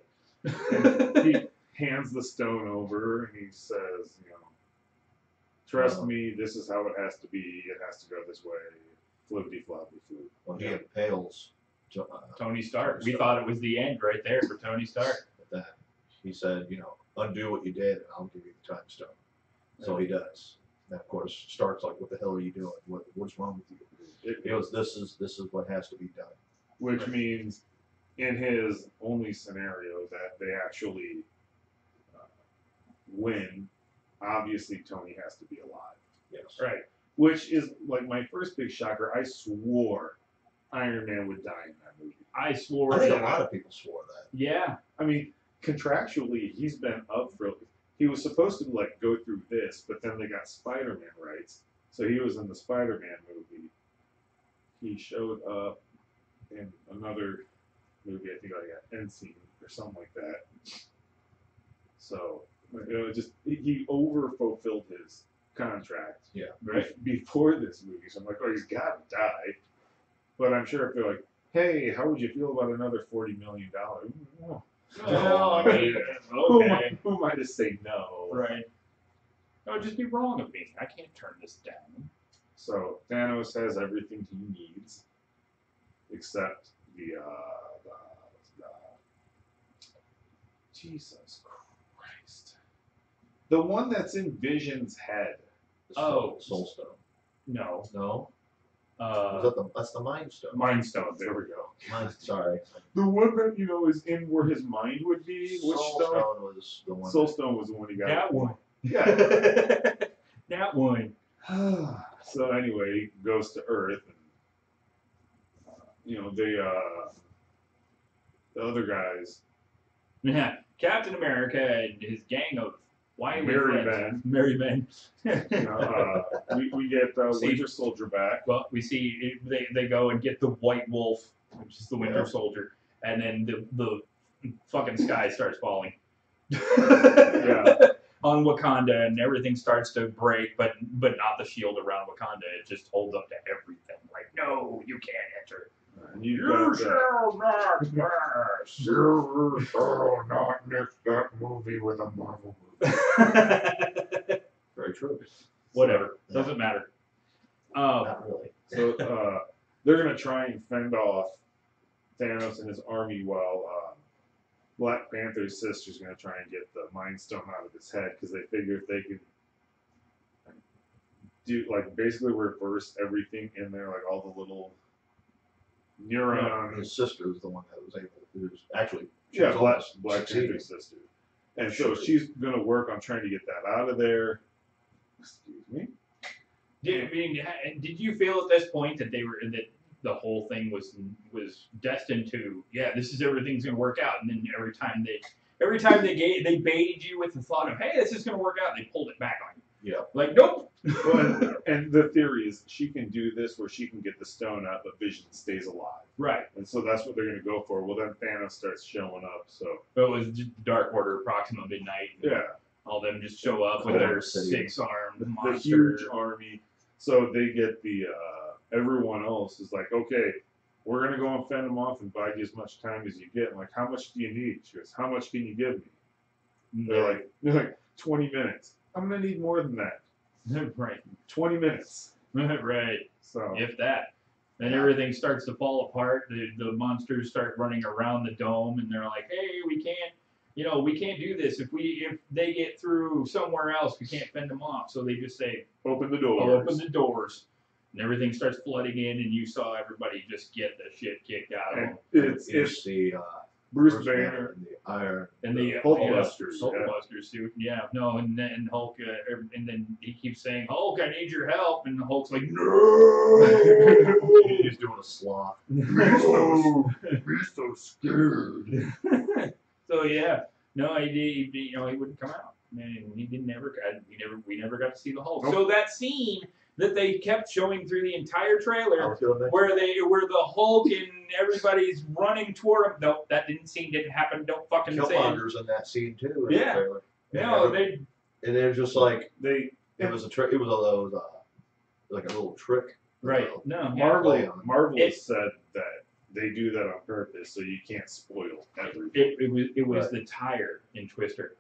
And he hands the stone over, and he says, "Trust me, this is how it has to be. It has to go this way. Floaty, floppy, floop." Well, he impales Tony Stark. We thought it was the end right there for Tony Stark. with that. He said, undo what you did, and I'll give you the Time Stone. So he does. And of course, Stark's like, "What the hell are you doing? What's wrong with you?" He goes, "This is what has to be done." Which means, in his only scenario that they actually win, obviously Tony has to be alive. Yes. Right. Which is like my first big shocker. I swore Iron Man would die in that movie. I swore. I think a that- lot of people swore that. Yeah. I mean, contractually, he's been up for. He was supposed to go through this, but then they got Spider-Man rights, so he was in the Spider-Man movie. He showed up in another movie, I think End Scene or something like that. So just he over-fulfilled his contract. Yeah. Right before this movie, so I'm like, oh, he's got to die. But I'm sure if they're like, hey, how would you feel about another $40 million? Well, I mean, Who okay. am I to say no? Right. That would just be wrong of me. I can't turn this down. So Thanos has everything he needs, except the Jesus Christ, the one that's in Vision's head. The Oh. Soul Stone. No. No? That's the Mind Stone. Mind Stone. There we go. Sorry. The one that is in where his mind would be. Which Soul stone? Stone was the one. Soul Stone was the one he got. That one. Yeah. That one. So anyway, he goes to Earth, and the other guys, Yeah. Captain America and his gang of wily Merry friends. Men. Merry Men. we get See- Winter Soldier back. Well, we see they go and get the White Wolf, which is the Winter Yeah. Soldier, and then the fucking sky starts falling. Yeah. On Wakanda, and everything starts to break, but not the shield around Wakanda. It just holds up to everything. Like, no, you can't enter. And you've got, shall not pass. you shall not mix that movie with a Marvel movie. Very true. Whatever, Yeah. doesn't matter. Not really. So they're gonna try and fend off Thanos and his army while Black Panther's sister's gonna try and get the Mind Stone out of his head because they figure if they can do basically reverse everything in there, like all the little neurons. His sister was the one that was able to. Who's actually. she Yeah, was Black almost Panther's succeeding. sister, and so she's gonna work on trying to get that out of there. Excuse me. Did you feel at this point that that the whole thing was destined to, this is everything's gonna work out, and then every time they baited you with the thought of, hey, this is gonna work out, they pulled it back on you. Yeah. Like, nope. Well, and the theory is she can do this where she can get the stone out, but Vision stays alive. Right. And so that's what they're going to go for. Well, then Thanos starts showing up. So It was just Dark Order, Proxima Midnight. And yeah, all them just show up with Cold their City. 6-armed the monster. huge army. So they get the everyone else is like, okay, we're going to go and fend them off and buy you as much time as you get. I'm like, how much do you need? She goes, how much can you give me? They're like 20 minutes. I'm going to need more than that. Right. 20 minutes. Right. So If that. Then Yeah. everything starts to fall apart. The monsters start running around the dome, and they're like, "Hey, we can't do this. If they get through somewhere else, we can't fend them off." So they just say, open the "Oh, doors. open the doors," and everything starts flooding in, and you saw everybody just get the shit kicked out of And them. it's the Bruce Banner. and the Iron. And the Hulkbusters, Hulkbuster suit, no, and then Hulk, and then he keeps saying, "Hulk, I need your help," and the Hulk's like, "No." He's doing a sloth. Be so scared. So yeah, no, he wouldn't come out, and we never got to see the Hulk. Nope. So that scene that they kept showing through the entire trailer, I was gonna mention- where the Hulk and everybody's running toward him. Nope, that didn't happen. Don't fucking say it. Killmonger's in that scene too. In Yeah. The trailer. No, And they're just like They it was a trick. It was like a little trick. right. No, yeah. Marvel It- has said that they do that on purpose so you can't spoil everything. It was Right. the tire in Twister.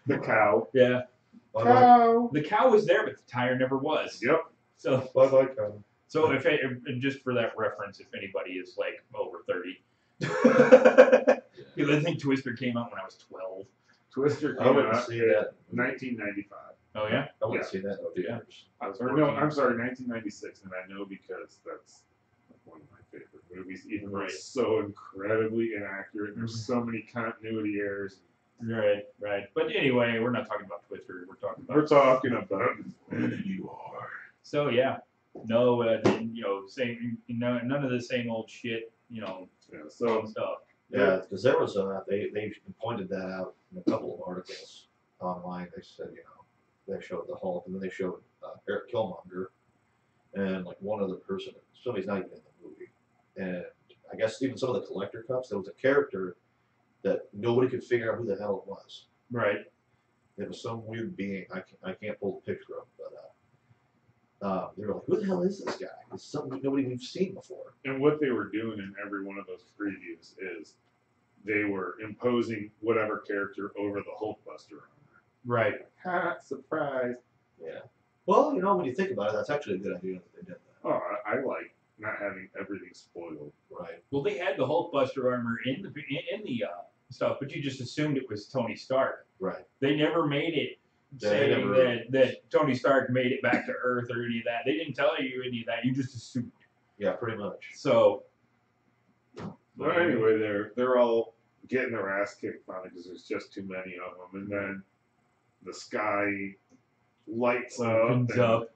The cow. Yeah, Cow. the cow was there, but the tire never was. Yep. So Bye-bye, cow. So if just for that reference, if anybody is like over 30, because I think Twister came out when I was 12. Twister I came wouldn't out see in that. 1995. Oh yeah. I wouldn't Yeah. see that in theaters. I was Or 14. no, I'm sorry, 1996, and I know because that's one of my favorite movies, even though Right. it's so incredibly inaccurate. There's so many continuity errors. Right. But anyway, we're not talking about Twister. We're talking We're about. talking about when you are. So yeah, no, same, none of the same old shit, Yeah, so so stuff. Yeah, because there was they pointed that out in a couple of articles online. They said they showed the Hulk and then they showed Eric Killmonger and like one other person. Somebody's not even in the movie, and I guess even some of the collector cuts. There was a character that nobody could figure out who the hell it was. Right. It was some weird being. I can't pull the picture up, but they were like, "Who the hell is this guy? It's something nobody we've seen before." and what they were doing in every one of those previews is they were imposing whatever character over the Hulkbuster. Right. Ha! Surprise! Yeah. Well, when you think about it, that's actually a good idea that they did that. Oh, I like not having everything spoiled. Right. Well, they had the Hulkbuster armor in the stuff, but you just assumed it was Tony Stark. Right. They never made it saying that Tony Stark made it back to Earth or any of that. They didn't tell you any of that. You just assumed. Yeah, pretty much. So. But anyway, they're all getting their ass kicked finally because there's just too many of them, and then the sky lights Opens up.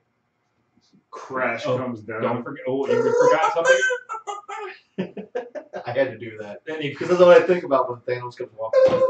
Crash comes down. Don't forget. Oh, you forgot something. I had to do that Then he because that's what I think about when Thanos comes walking.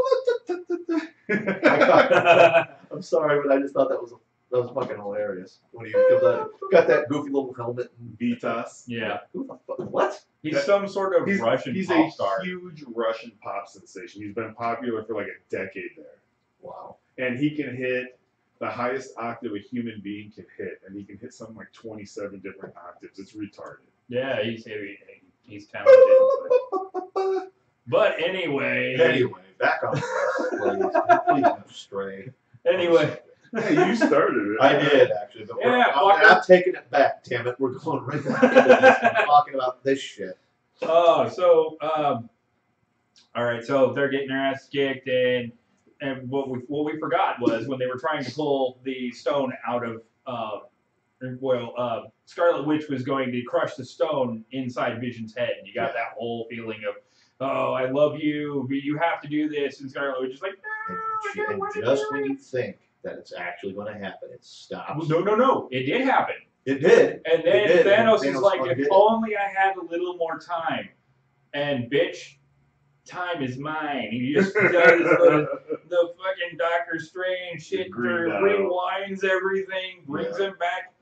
I'm sorry, but I just thought that was fucking hilarious when he got that goofy little helmet. And, Vitas. Yeah. who the fuck? What? He's some sort of Russian He's pop a star. huge Russian pop sensation. He's been popular for like a decade there. Wow. And he can hit the highest octave a human being can hit, and he can hit something like 27 different octaves. It's retarded. Yeah, he's talented. But anyway. Anyway, back on this, please. Please don't stray. Anyway. Hey, you started it. I did actually, but Yeah, I'm taking it back. Damn it, we're going right back into this and talking about this shit. Oh, so all right, so they're getting their ass kicked, and what we forgot was when they were trying to pull the stone out of Scarlet Witch was going to crush the stone inside Vision's head. And you got that whole feeling of, oh, I love you, but you have to do this, and Scarlet Witch is like, no, I don't want to do Just when it. you think that it's actually going to happen, it stops. No, it did happen. It did. And then It did, Thanos and is Thanos like, undid if it. only I had a little more time. And bitch, time is mine. He just does the fucking Doctor Strange shit where Green he Arrow. rewinds everything, brings him back,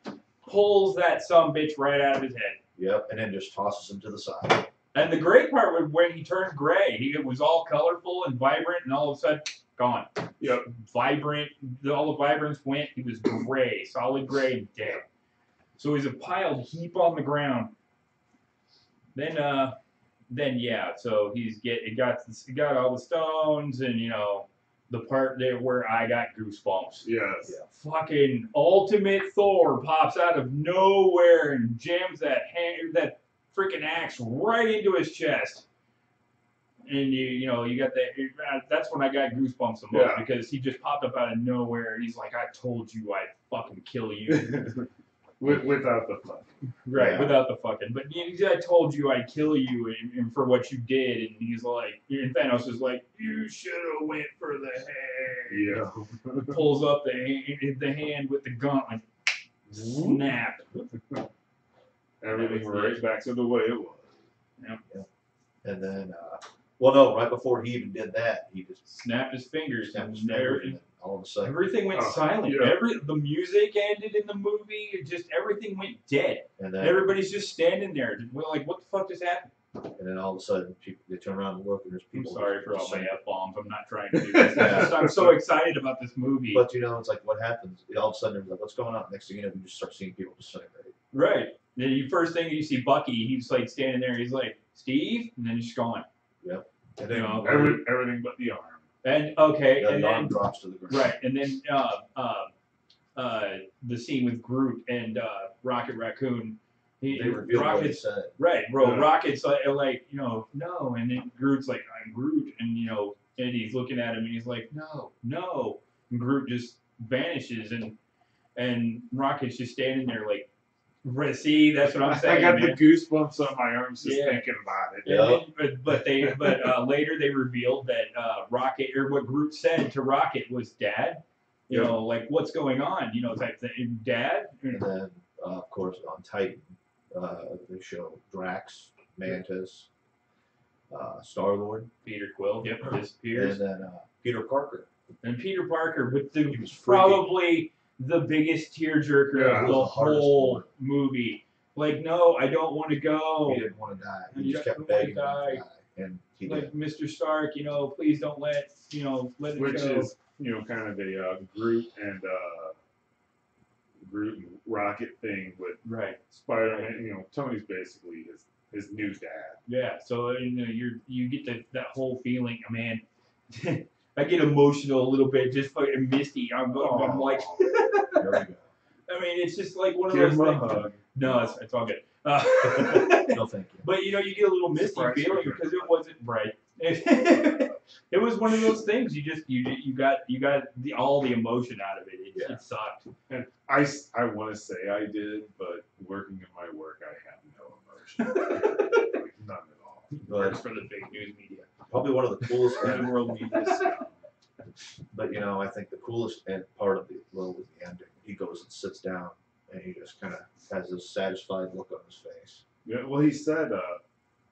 pulls that sumbitch right out of his head. Yep, and then just tosses him to the side. And the great part was when he turned gray. It was all colorful and vibrant, and all of a sudden, gone. Yep. Vibrant. All the vibrance went. He was gray, solid gray, and dead. So he's a piled heap on the ground. Then yeah. So he got all the stones, and the part there where I got goosebumps. Yes. Yeah. Fucking ultimate Thor pops out of nowhere and jams that freaking axe right into his chest. And you got that. That's when I got goosebumps the most because he just popped up out of nowhere and he's like, "I told you I'd fucking kill you." Without the fun. Right, Yeah. without the fucking. But I told you I'd kill you and for what you did. And he's like, and Thanos is like, "You should have went for the head." Yeah. Pulls up the hand with the gauntlet. Snap. Everything right back to the way it was. And then, well, no, right before he even did that, he just Snapped his fingers. snapped his And fingers, and then all of a sudden, everything went silent. yeah. The music ended in the movie. Everything went dead. and then, Everybody's just standing there. We're like, what the fuck just happened? and then all of a sudden, people they turn around and look, and there's I'm people. sorry for all just my saying- F-bombs. I'm not trying to do this. I'm so excited about this movie. But it's like what happens? All of a sudden, like, what's going on? Next thing you know, you just start seeing people disintegrate. Right. Then first thing you see Bucky, he's like standing there. He's like, Steve? And then he's gone. And then Everything but the arm. And okay. the And arm then drops to the ground. right. And then the scene with Groot and Rocket Raccoon. They revealed what he Rocket's said. right, bro. Yeah. Rocket's like, no. And then Groot's like, I'm Groot. And, and he's looking at him and he's like, no. And Groot just vanishes and Rocket's just standing there like, see, that's what I'm I saying. got man. the goosebumps on my arms just Yeah. thinking about it. Yeah. But later they revealed that Rocket, or what Groot said to Rocket was, Dad, Yeah. like what's going on, type thing. Dad. And then, of course, on Titan, they show Drax, Mantis, Star-Lord, Peter Quill, disappears, and then Peter Parker. and Peter Parker with He the was freaking. probably the biggest tearjerker Yeah, of it the was the hardest whole one. movie. Like, no, I don't want to go. He didn't want to die. And He just you kept don't wanna begging him to die. And he Like did. Mr. Stark, please don't let it Which go. is, kind of a Groot and Rocket thing with Right. Spider-Man. Tony's basically his new dad. Yeah, so you get that whole feeling, man. I get emotional a little bit, just fucking misty. I'm like, There we go. I mean, it's just like one of Give those him a things. hug. No, it's all good. No, thank you. But you get a little misty Surprise feeling trigger. because it wasn't right. It was one of those things. You got all the emotion out of it. It sucked. And I want to say I did, but working in my work, I have no emotion. Like, none at all. Works for the big news media. Probably one of the coolest And world media stuff. But I think the coolest part of the was the ending. He goes and sits down, and he just kind of has this satisfied look on his face. Yeah, well, he said,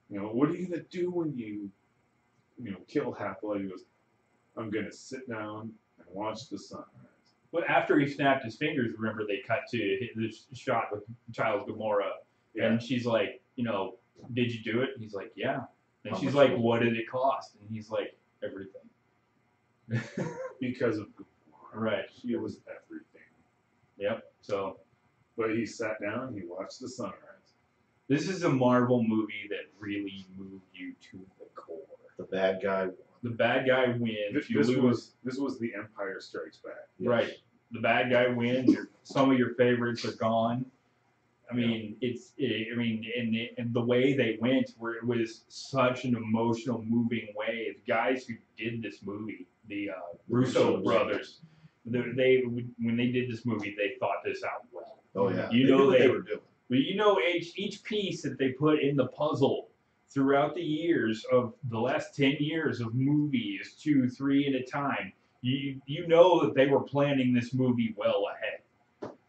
what are you gonna do when you kill Half-Life? He goes, I'm gonna sit down and watch the sunrise. But after he snapped his fingers, remember they cut to this shot with Giles Gamora, and she's like, did you do it? And he's like, yeah. And she's like, what did it cost? And he's like, everything. Because of Gamora. Right. She was everything. Yep. So, but he sat down, he watched the sunrise. This is a Marvel movie that really moved you to the core. The bad guy won. The bad guy wins. This was the Empire Strikes Back. Yes. Right. The bad guy wins. Some of your favorites are gone. I mean, and the way they went, where it was such an emotional, moving way. The guys who did this movie, the Russo brothers, when they did this movie, they thought this out well. Oh yeah. You know what they were doing. But each piece that they put in the puzzle throughout the years of the last 10 years of movies, 2, 3 at a time, you know that they were planning this movie well ahead.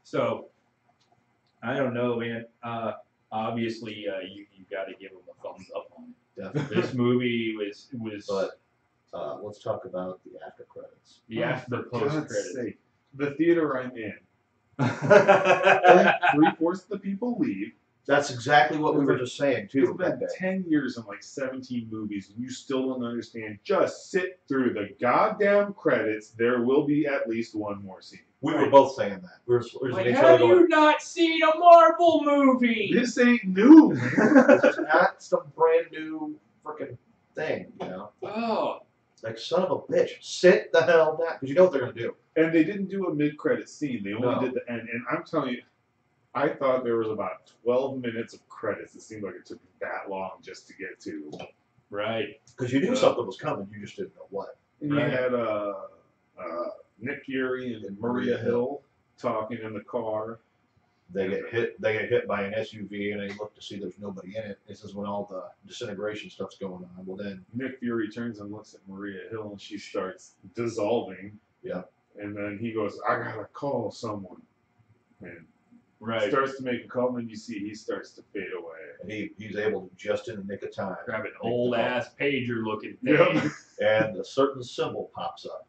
So, I don't know, man. Obviously, you got to give them a thumbs up on it. Definitely. This movie was. But let's talk about the after credits. The post God's credits. sake. The theater I'm in, 3/4 of the people leave. That's exactly what we were just saying It's too. been 10 years and like 17 movies, and you still don't understand. Just sit through the goddamn credits. There will be at least one more scene. We were both saying that. We were Like, each have other going, you not seen a Marvel movie? This ain't new. this is not some brand new freaking thing, Oh, Like, son of a bitch, sit the hell down, because you know what they're going to do. And they didn't do a mid-credit scene. They only No. did the end. And I'm telling you, I thought there was about 12 minutes of credits. It seemed like it took that long just to get to. right. Because you knew something was coming, you just didn't know what. And Right. you had Nick Fury and Maria Hill talking in the car. They get hit by an SUV, and they look to see there's nobody in it. This is when all the disintegration stuff's going on. Well, then, Nick Fury turns and looks at Maria Hill, and she starts dissolving. Yeah. And then he goes, I gotta call someone. And Right. starts to make a call, and you see he starts to fade away. and he's able to, just in the nick of time, Grab an make the old call. ass pager looking thing. Yep. And a certain symbol pops up.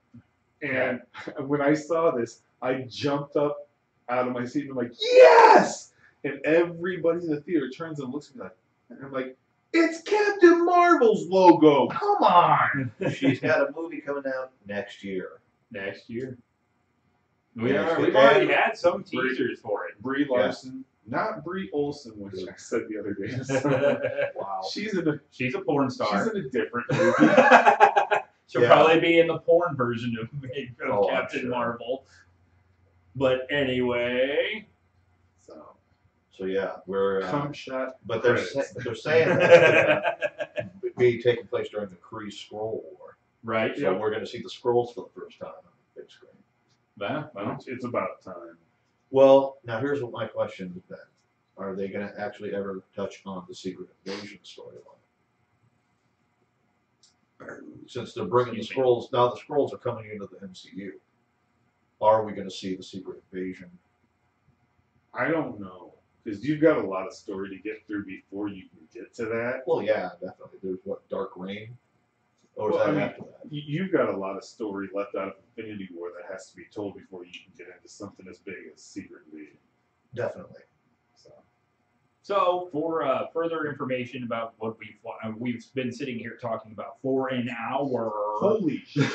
And when I saw this, I jumped up out of my seat and I'm like, yes! And everybody in the theater turns and looks at me like, and I'm like, it's Captain Marvel's logo. Come on. She's got a movie coming out next year. Next year. We've We've already had some teasers for it. Brie Larson, not Brie Olson, which I said the other day. Wow. She's in a She's a porn star. she's in a different movie. She'll Yeah. probably be in the porn version of Oh, I'm Captain sure. Marvel. But anyway. So yeah, we're. Come shot. But they're credits. saying that be taking place during the Kree Scroll War. Right. So we're going to see the scrolls for the first time on the big screen. Well, It's about time. Well, now here's what my question has been: are they going to actually ever touch on the Secret Invasion storyline? Since they're bringing the Excuse me. scrolls now, the scrolls are coming into the MCU. Are we going to see the Secret Invasion? I don't know. Because you've got a lot of story to get through before you can get to that. Well, yeah, definitely. There's what, Dark Reign, or is Well, that I mean, after that? You've got a lot of story left out of Infinity War that has to be told before you can get into something as big as Secret Invasion. Definitely. So, for further information about what we've been sitting here talking about for an hour. Holy shit.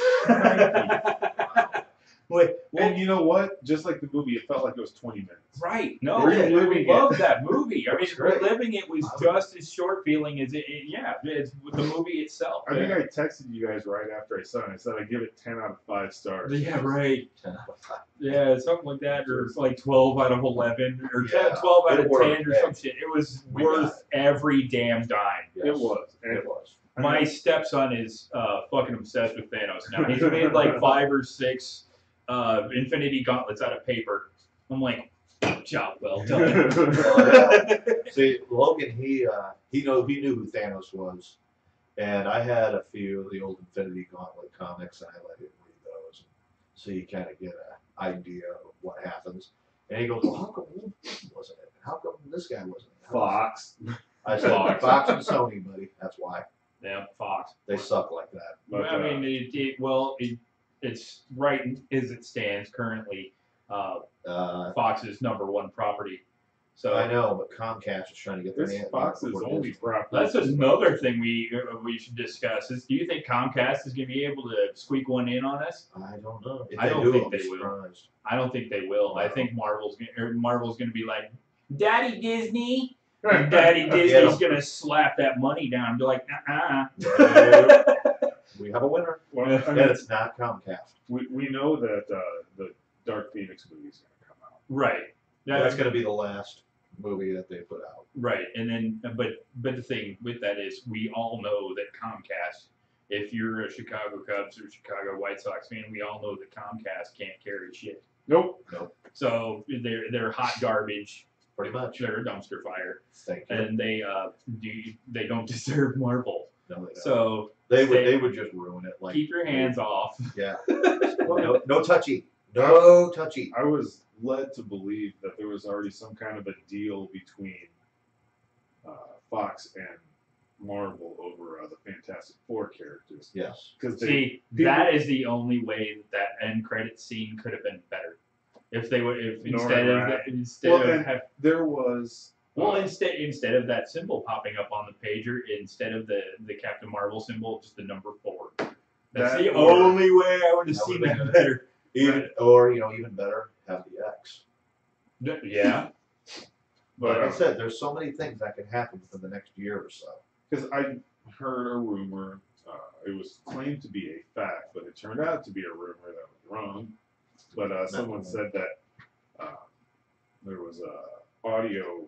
Wait, And you know what? Just like the movie, it felt like it was 20 minutes. right? No, Reliving we it. love that movie. I mean, It's great. reliving it was just as short feeling as it's the movie itself. I think I texted you guys right after I saw it. I said I give it 10 out of 5 stars. Yeah, right. Yeah, something like that, or it's like 12 out of 11, or Yeah, 12 out it of worked. 10, or some shit. It was We got worth every damn dime. Yes, It was. And It was. My stepson is fucking obsessed with Thanos now. He's made like 5 or 6 Infinity Gauntlets out of paper. I'm like, job well done. See, Logan, he knew who Thanos was, and I had a few of the old Infinity Gauntlet comics, and I let him read those, so you kind of get an idea of what happens. And he goes, "Well, how come he wasn't it? How come this guy wasn't it?" Fox. I said, Fox. "Fox and Sony, buddy. That's why Yeah, Fox. they suck like that." But, I mean, it's right as it stands currently. Fox is #1 property. So I know, but Comcast is trying to get their this hand. Fox's only property. that's another thing we should discuss. Is do you think Comcast is going to be able to squeak one in on us? I don't know. If I don't do, think I'll be they will. surprised. I don't think they will. I think Marvel's going to be like, Daddy Disney. And Daddy Disney's going to slap that money down and be like, We have a winner. Well, I And mean, it's not Comcast. we know that the Dark Phoenix movie is going to come out. Right. That's going to be the last movie that they put out. Right, and then but the thing with that is we all know that Comcast, if you're a Chicago Cubs or Chicago White Sox fan, we all know that Comcast can't carry shit. Nope. So they're hot garbage. Pretty much. They're a dumpster fire, Thank you. and they don't deserve Marvel. No, they don't. So They would just ruin it. Like, keep your hands off. Yeah. No touchy. No touchy. I was led to believe that there was already some kind of a deal between Fox and Marvel over the Fantastic Four characters. Yes. Because See, that is the only way that end credit scene could have been better. If they would, if there was instead of that symbol popping up on the pager, instead of the Captain Marvel symbol, just the number 4. That's That the or- only way I would have That seen would've that been better. Even better, have the X. Yeah, Like I but said, there's so many things that can happen within the next year or so. because I heard a rumor, it was claimed to be a fact, but it turned out to be a rumor that was wrong. But someone said that there was audio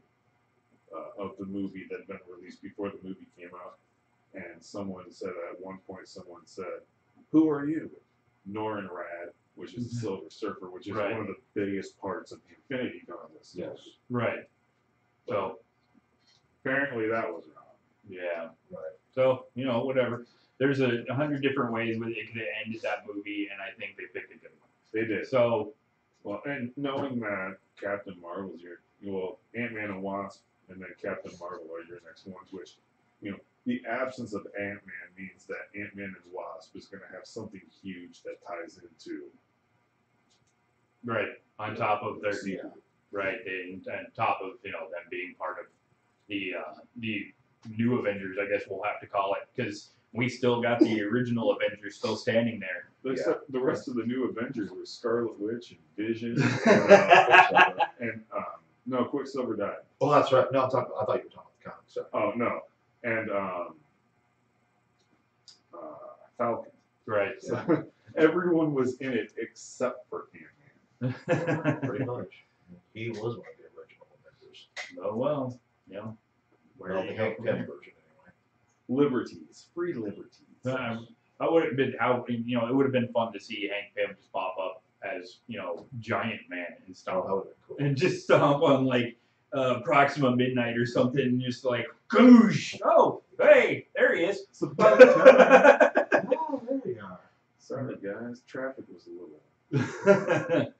of the movie that had been released before the movie came out, and someone said at one point, someone said, "Who are you?" Norin Rad, which is the Silver Surfer, which is Right. one of the biggest parts of the Infinity Gauntlet. Yes. right. So Apparently that was wrong. yeah, Right. so whatever. There's 100 different ways where they could have ended that movie, and I think they picked a good one. They did. So Well, and knowing that Captain Marvel's Ant-Man and Wasp and then Captain Marvel are your next ones, which, the absence of Ant-Man means that Ant-Man and Wasp is going to have something huge that ties into. right on top of their Yeah. right, and on top of them being part of the new Avengers, I guess we'll have to call it, because we still got the original Avengers still standing there. Except the rest of the new Avengers were Scarlet Witch and Vision and no, Quicksilver died. Oh, that's right. No, I thought you were talking about the comics. Sorry. Oh no, and Falcon. Right. So everyone was in it except for Ant-Man. Pretty much. He was one of the original Avengers. Oh well, where Well, do the you go Hank from Pym there? version anyway. Liberties, free liberties. I would have been it would have been fun to see Hank Pym just pop up as Giant Man and Oh, stuff, that would have been cool. and just stomp on like Proxima Midnight or something, and just like goosh. Oh, hey, there he is. It's about time. Oh, there we are. Sorry guys, traffic was a little.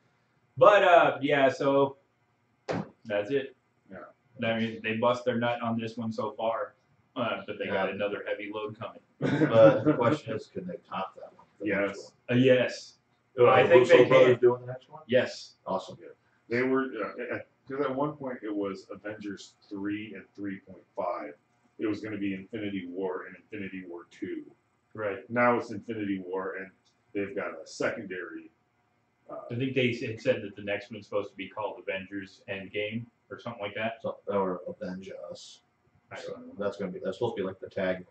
But yeah, so that's it. Yeah. I mean, they bust their nut on this one so far, but they got Yeah. another heavy load coming. But the question is, can they top that one? The next Yes. Yes, one? I think Russo they brothers can. doing the next one? yes. Awesome. They were because at one point it was Avengers 3 and 3.5. It was going to be Infinity War and Infinity War 2. Right. Now it's Infinity War, and they've got a secondary. I think they had said that the next one's supposed to be called Avengers Endgame or something like that. So, or Avenge Us. I So don't know. that's supposed to be like the tagline.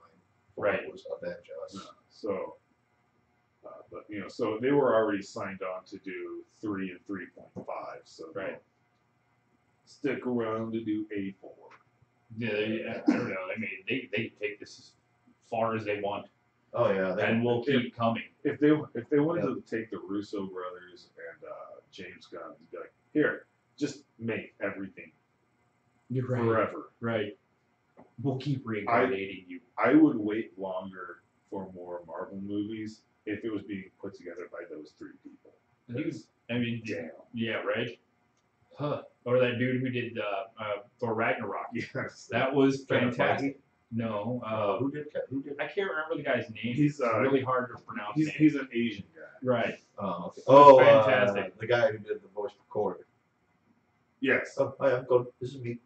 for Right. It was Avenge Us. So, but so they were already signed on to do 3 and 3.5. So Right. stick around to do A4. Yeah, I don't know. I mean, they take this as far as they want, Oh yeah, and we'll keep coming. If they wanted to take the Russo brothers and James Gunn, and be like, here, just make everything forever. Right. We'll keep reincarnating you. I would wait longer for more Marvel movies if it was being put together by those three people. I mean, Damn. yeah, right. Huh. Or that dude who did Thor Ragnarok. Yes. That was Kevin fantastic. No, who did? I can't remember the guy's name. He's, It's really hard to pronounce. He's an Asian guy. Right. Oh, okay. was fantastic. The guy who did the voice for Korg. Yes. Oh, hi, I'm Korg. This is me.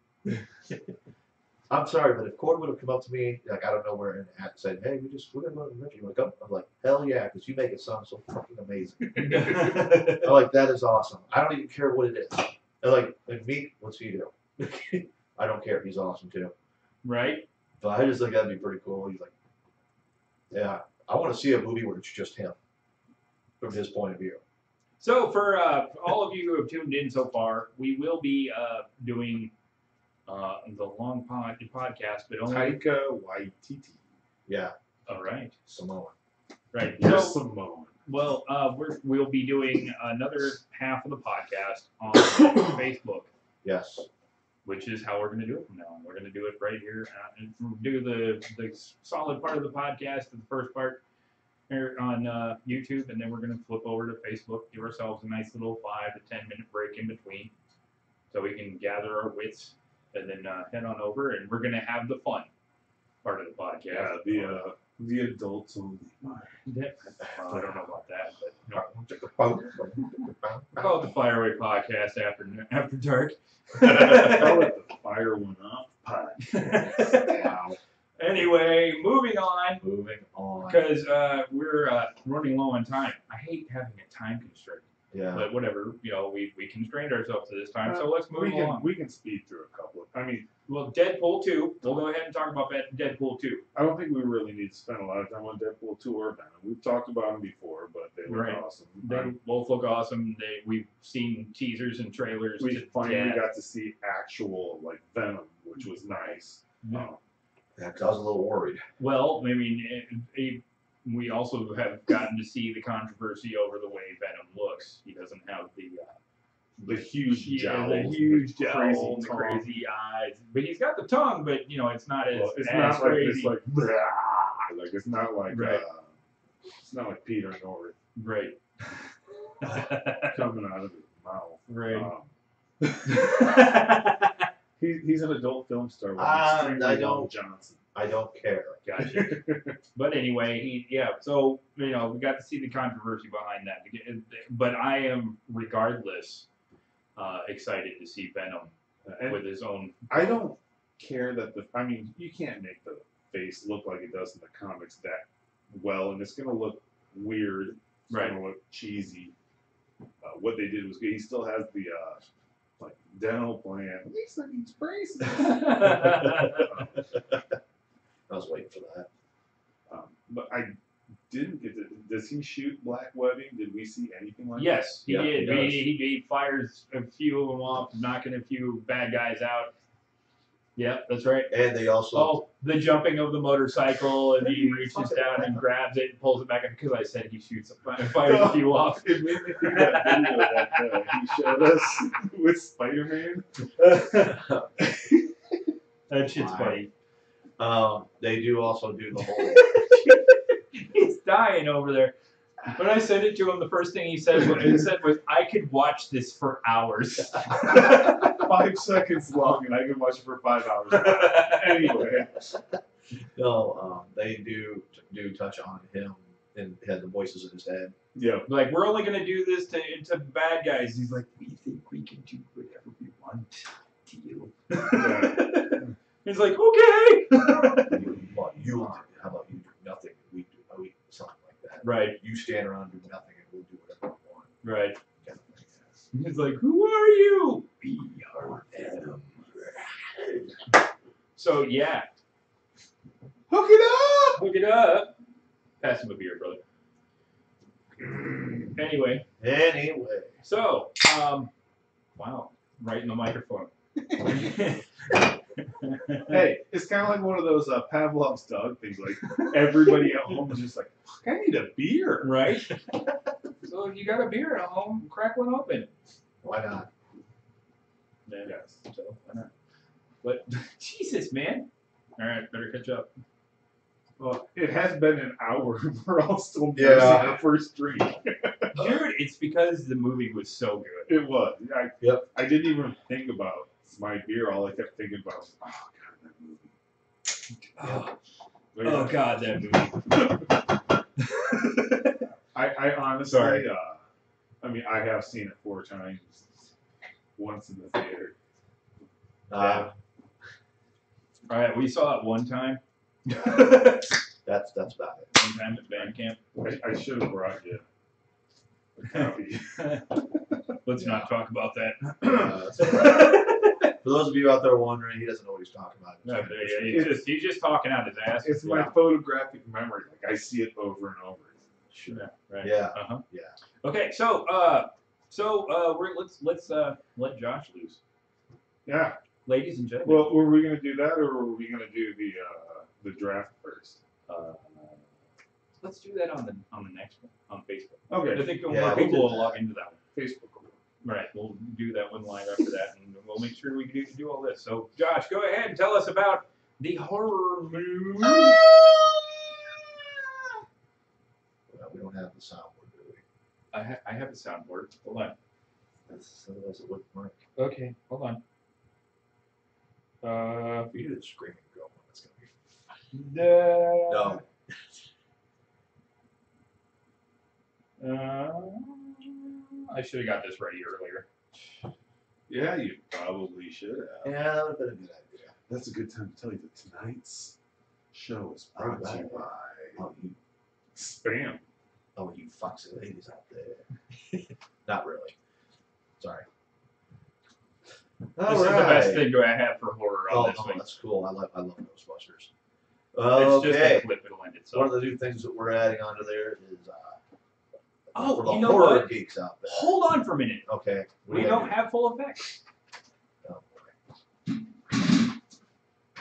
I'm sorry, but if Korg would have come up to me, like out of nowhere and said, "Hey, we're gonna go to the movie. You want to come?" I'm like, "Hell yeah!" Because you make it sound so fucking amazing. I'm like, that is awesome. I don't even care what it is. And like me, what's he do? I don't care. He's awesome too. Right. But I just think that'd be pretty cool. He's like, yeah, I want to see a movie where it's just him, from his point of view. So for all of you who have tuned in so far, we will be doing the long podcast, but only. Taika Waititi. Yeah, All right. Samoan. Right. Yes, So, Simone. well, we'll be doing another half of the podcast on Facebook, Yes. which is how we're going to do it from now on. We're going to do it right here. And do the solid part of the podcast, the first part here on YouTube, and then we're going to flip over to Facebook, give ourselves a nice little 5 to 10 minute break in between, so we can gather our wits, and then head on over, and we're going to have the fun part of the podcast. Yeah, the adults only. I don't know about that, but no. Oh, Call it the Fireaway Podcast after dark. Call it the Fire One Off podcast. wow. Anyway, moving on, Moving on. because we're running low on time. I hate having a time constraint, Yeah. but whatever. We constrained ourselves to this time, so let's move along. We can speed through a couple. I mean, Well, Deadpool 2. We'll go ahead and talk about Deadpool 2. I don't think we really need to spend a lot of time on Deadpool 2 or Venom. We've talked about them before, but they look Right. awesome. They both look awesome. We've seen teasers and trailers. We to finally death. got to see actual Venom, which was nice. Yeah. Yeah, 'cause I was a little worried. Well, I mean, we also have gotten to see the controversy over the way Venom looks. He doesn't have The huge jowls, the huge the jowl, crazy the tongue. crazy eyes. But he's got the tongue, but it's not as, Well, it's as not crazy. like this, like it's not like Right. it's not like Peter North Right. coming out of his mouth. Right. He's an adult film star. With I extremely don't- Long Johnson. I don't care. Gotcha. But anyway, so we got to see the controversy behind that. But I am, regardless, excited to see Venom And with his own. I don't care that you can't make the face look like it does in the comics that well, and it's gonna look weird. It's Right. gonna look cheesy. What they did was good. He still has the dental plan. Lisa needs braces. I was waiting for that. But I didn't get to. Does he shoot Black Webbing? Did we see anything like Yes, he Yeah, did. he does. He fires a few of them off, knocking a few bad guys out. Yep, that's right. And they also. Oh, the jumping of the motorcycle, and he reaches down and grabs it and pulls it back up because I said he fires a few off. It made me think of that video that he showed us with Spider-Man. That shit's Why? funny. They do also do the whole. He's dying over there. When I sent it to him, the first thing he said was, "I could watch this for hours." 5 seconds long, and I can watch it for 5 hours. Anyway, No, they do touch on him and had the voices in his head. yeah. Like, we're only gonna do this to bad guys. He's like, "We think we can do whatever we want to you." He's like, "Okay." How about you do nothing and we do something like that? Right, You stand around and do nothing and we'll do whatever we want. right. Kind of thing. He's like, "Who are you?" We are Venom. So yeah, Hook it up! look it up. Pass him a beer, brother. Anyway, so wow, right in the microphone. Hey, it's kind of like one of those Pavlov's dog things. Like everybody at home is just like, I need a beer. Right? So if you got a beer at home, crack one open. Why not? Yeah. Yes. So why not? But Jesus, man. All right, better catch up. Well, it has been an hour. We're all still Yeah. nursing our first drink. Dude, it's because the movie was so good. It was. Yep. I didn't even think about my beer. All I kept thinking about was, oh god, that movie. Oh God, that movie. I honestly, Sorry. I mean, I have seen it 4 times. Once in the theater. Uh, All right, we saw it one time. that's about it. One time at band camp. I should have brought you a copy. Let's not talk about that. For those of you out there wondering, he doesn't know what he's talking about. No, he's just talking out his ass. It's my photographic memory. Like I see it over and over. Yeah, right. Yeah. Uh-huh. Yeah. Okay, so let's let Josh loose, Yeah. ladies and gentlemen. Well, were we gonna do that, or were we gonna do the draft first? Let's do that on the next one on Facebook. Okay. I think Yeah, more we people did will that. log into that one. Facebook. Right, we'll do that one live after that, and we'll make sure we do all this. So, Josh, go ahead and tell us about the horror movie. Well, we don't have the soundboard, do we? I have the soundboard. Hold on. Otherwise it wouldn't work. Okay, hold on. If you do the screaming girl one, it's gonna be. No. I should have got this ready earlier. Yeah, you probably should have. Yeah, that would have been a good idea. That's a good time to tell you that tonight's show is brought to you by Oh, you, Spam. you foxy ladies out there. Not really. Sorry. This is the best thing I have for horror on this thing. That's cool. I love Ghostbusters. It's just Okay. a clip. It'll end One itself. of the new things that we're adding onto there is Oh, for the you know horror what? geeks out there. Hold on for a minute. Okay. What do We you don't got? have full effects.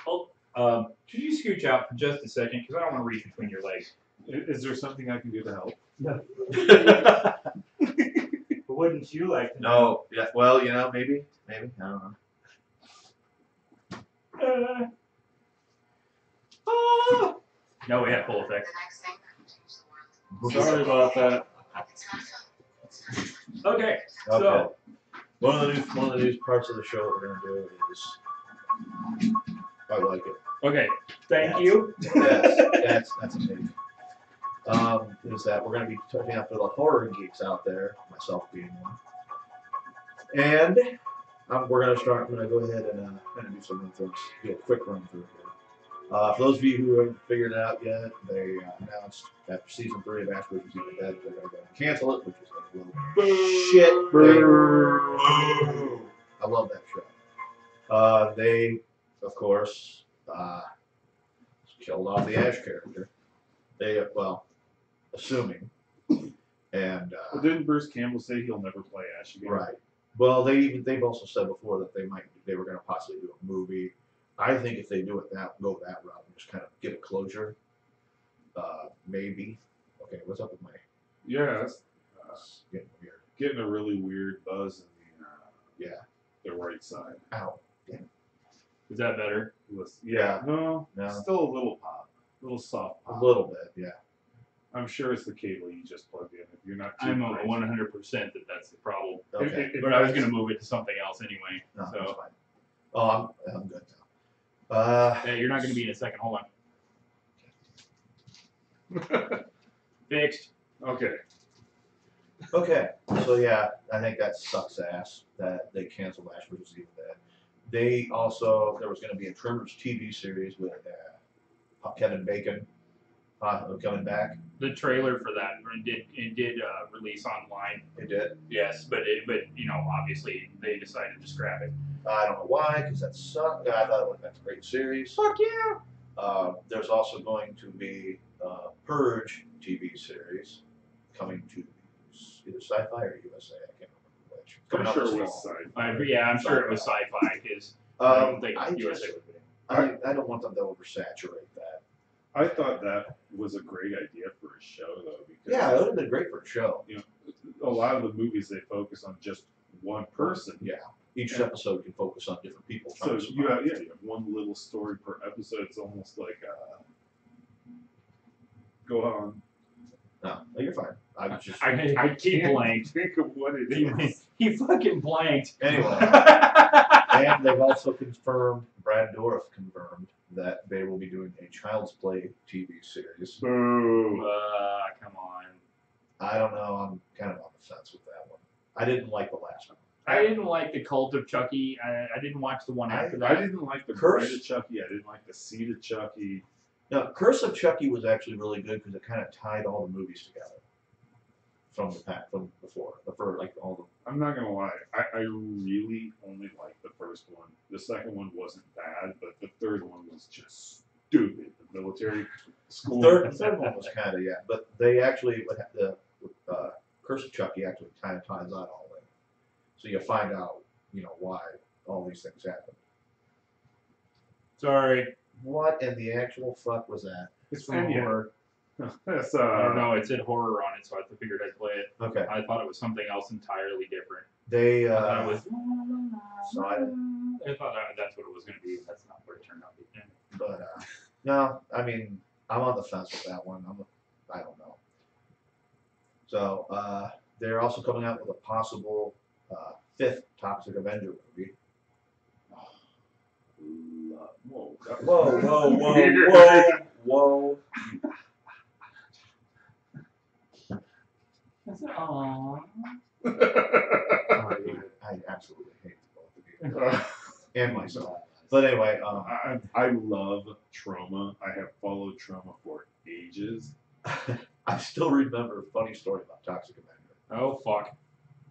Oh, Oh, could you scooch out for just a second? Because I don't want to reach between your legs. Is there something I can do to help? Wouldn't you like to no. Yeah. Well, maybe. I don't know. No, we have full effects. Sorry about that. Okay, Okay. so One of the new parts of the show that we're gonna do is I like it. okay, thank Yes. you. That's amazing. Is that we're gonna be talking after the horror geeks out there, myself being one. And we're gonna start. I'm gonna go ahead and do some run throughs. Do a quick run through here. For those of you who haven't figured it out yet, they announced after season 3 of Ash vs. Evil Dead, they're going to go and cancel it, which is like a little shit thing. I love that show. They, of course, killed off the Ash character. They, assuming. And Well, didn't Bruce Campbell say he'll never play Ash again? right. Well, they've also said before that they were going to possibly do a movie. I think if they go that route and just kind of give it closure, maybe. Okay, what's up with my? Yeah, that's It's getting weird. getting a really weird buzz in Yeah. the right side. Ow. Is that better? Yeah, no, No. still a little pop, a little soft A pop. little bit. Yeah. I'm sure it's the cable you just plugged in. If you're not too I'm crazy. 100% that's the problem. Okay. If But I was that's- going to move it to something else anyway. No, that's So fine. Oh, I'm good now. hey, you're not going to be in a second. Hold on. Fixed. Okay. Okay, so yeah, I think that sucks ass that they canceled Ash vs. Evil Dead. They also, there was going to be a Tremors TV series with Kevin Bacon coming back. The trailer for that it did release online. It did. Yes, but obviously they decided to scrap it. I don't know why, because that sucked. I thought that's a great series. Fuck yeah! There's also going to be Purge TV series coming to either Sci-Fi or USA. I can't remember which. Pretty Coming out sure this it was fall. side. I'm sure it was sci-fi because I don't think I USA just, would be. I don't want them to oversaturate that. I thought that was a great idea for a show, though, because Yeah, it would have been great for a show. you know, a lot of the movies they focus on just one person. Yeah, each Yeah. episode can focus on different people. So trying to you survive. have one little story per episode. It's almost like go on. No, you're fine. I was just I keep can't blanked. think of what it is. He fucking blanked. anyway. And they've also confirmed, Brad Dourif confirmed, that they will be doing a Child's Play TV series. Boo. Come on. I don't know. I'm kind of on the fence with that one. I didn't like the last one. I didn't like the Cult of Chucky. I didn't watch the one after I that. didn't like the Curse. Bride of Chucky. I didn't like the Seed of Chucky. Now, Curse of Chucky was actually really good because it kind of tied all the movies together from the pack from before. The first, like all the. I'm not gonna lie. I really only liked the first one. The second one wasn't bad, but the third one was just stupid. The military school. The third one was kind of but they actually the Curse of Chucky actually kind of ties that all in, so you find out why all these things happen. Sorry. What in the actual fuck was that? It's From Enya. horror. That's I don't know. It said horror on it, so I figured I'd play it. Okay, I thought it was something else entirely different. they I thought it was. so I thought that's what it was going to be. That's not what it turned out to be. but no, I mean I'm on the fence with that one. I don't know. So they're also coming out with a possible fifth Toxic Avenger movie. Whoa. Whoa. Aww. I absolutely hate both of you and myself. But anyway, I love Trauma. I have followed Trauma for ages. I still remember a funny story about Toxic Avenger. Oh fuck.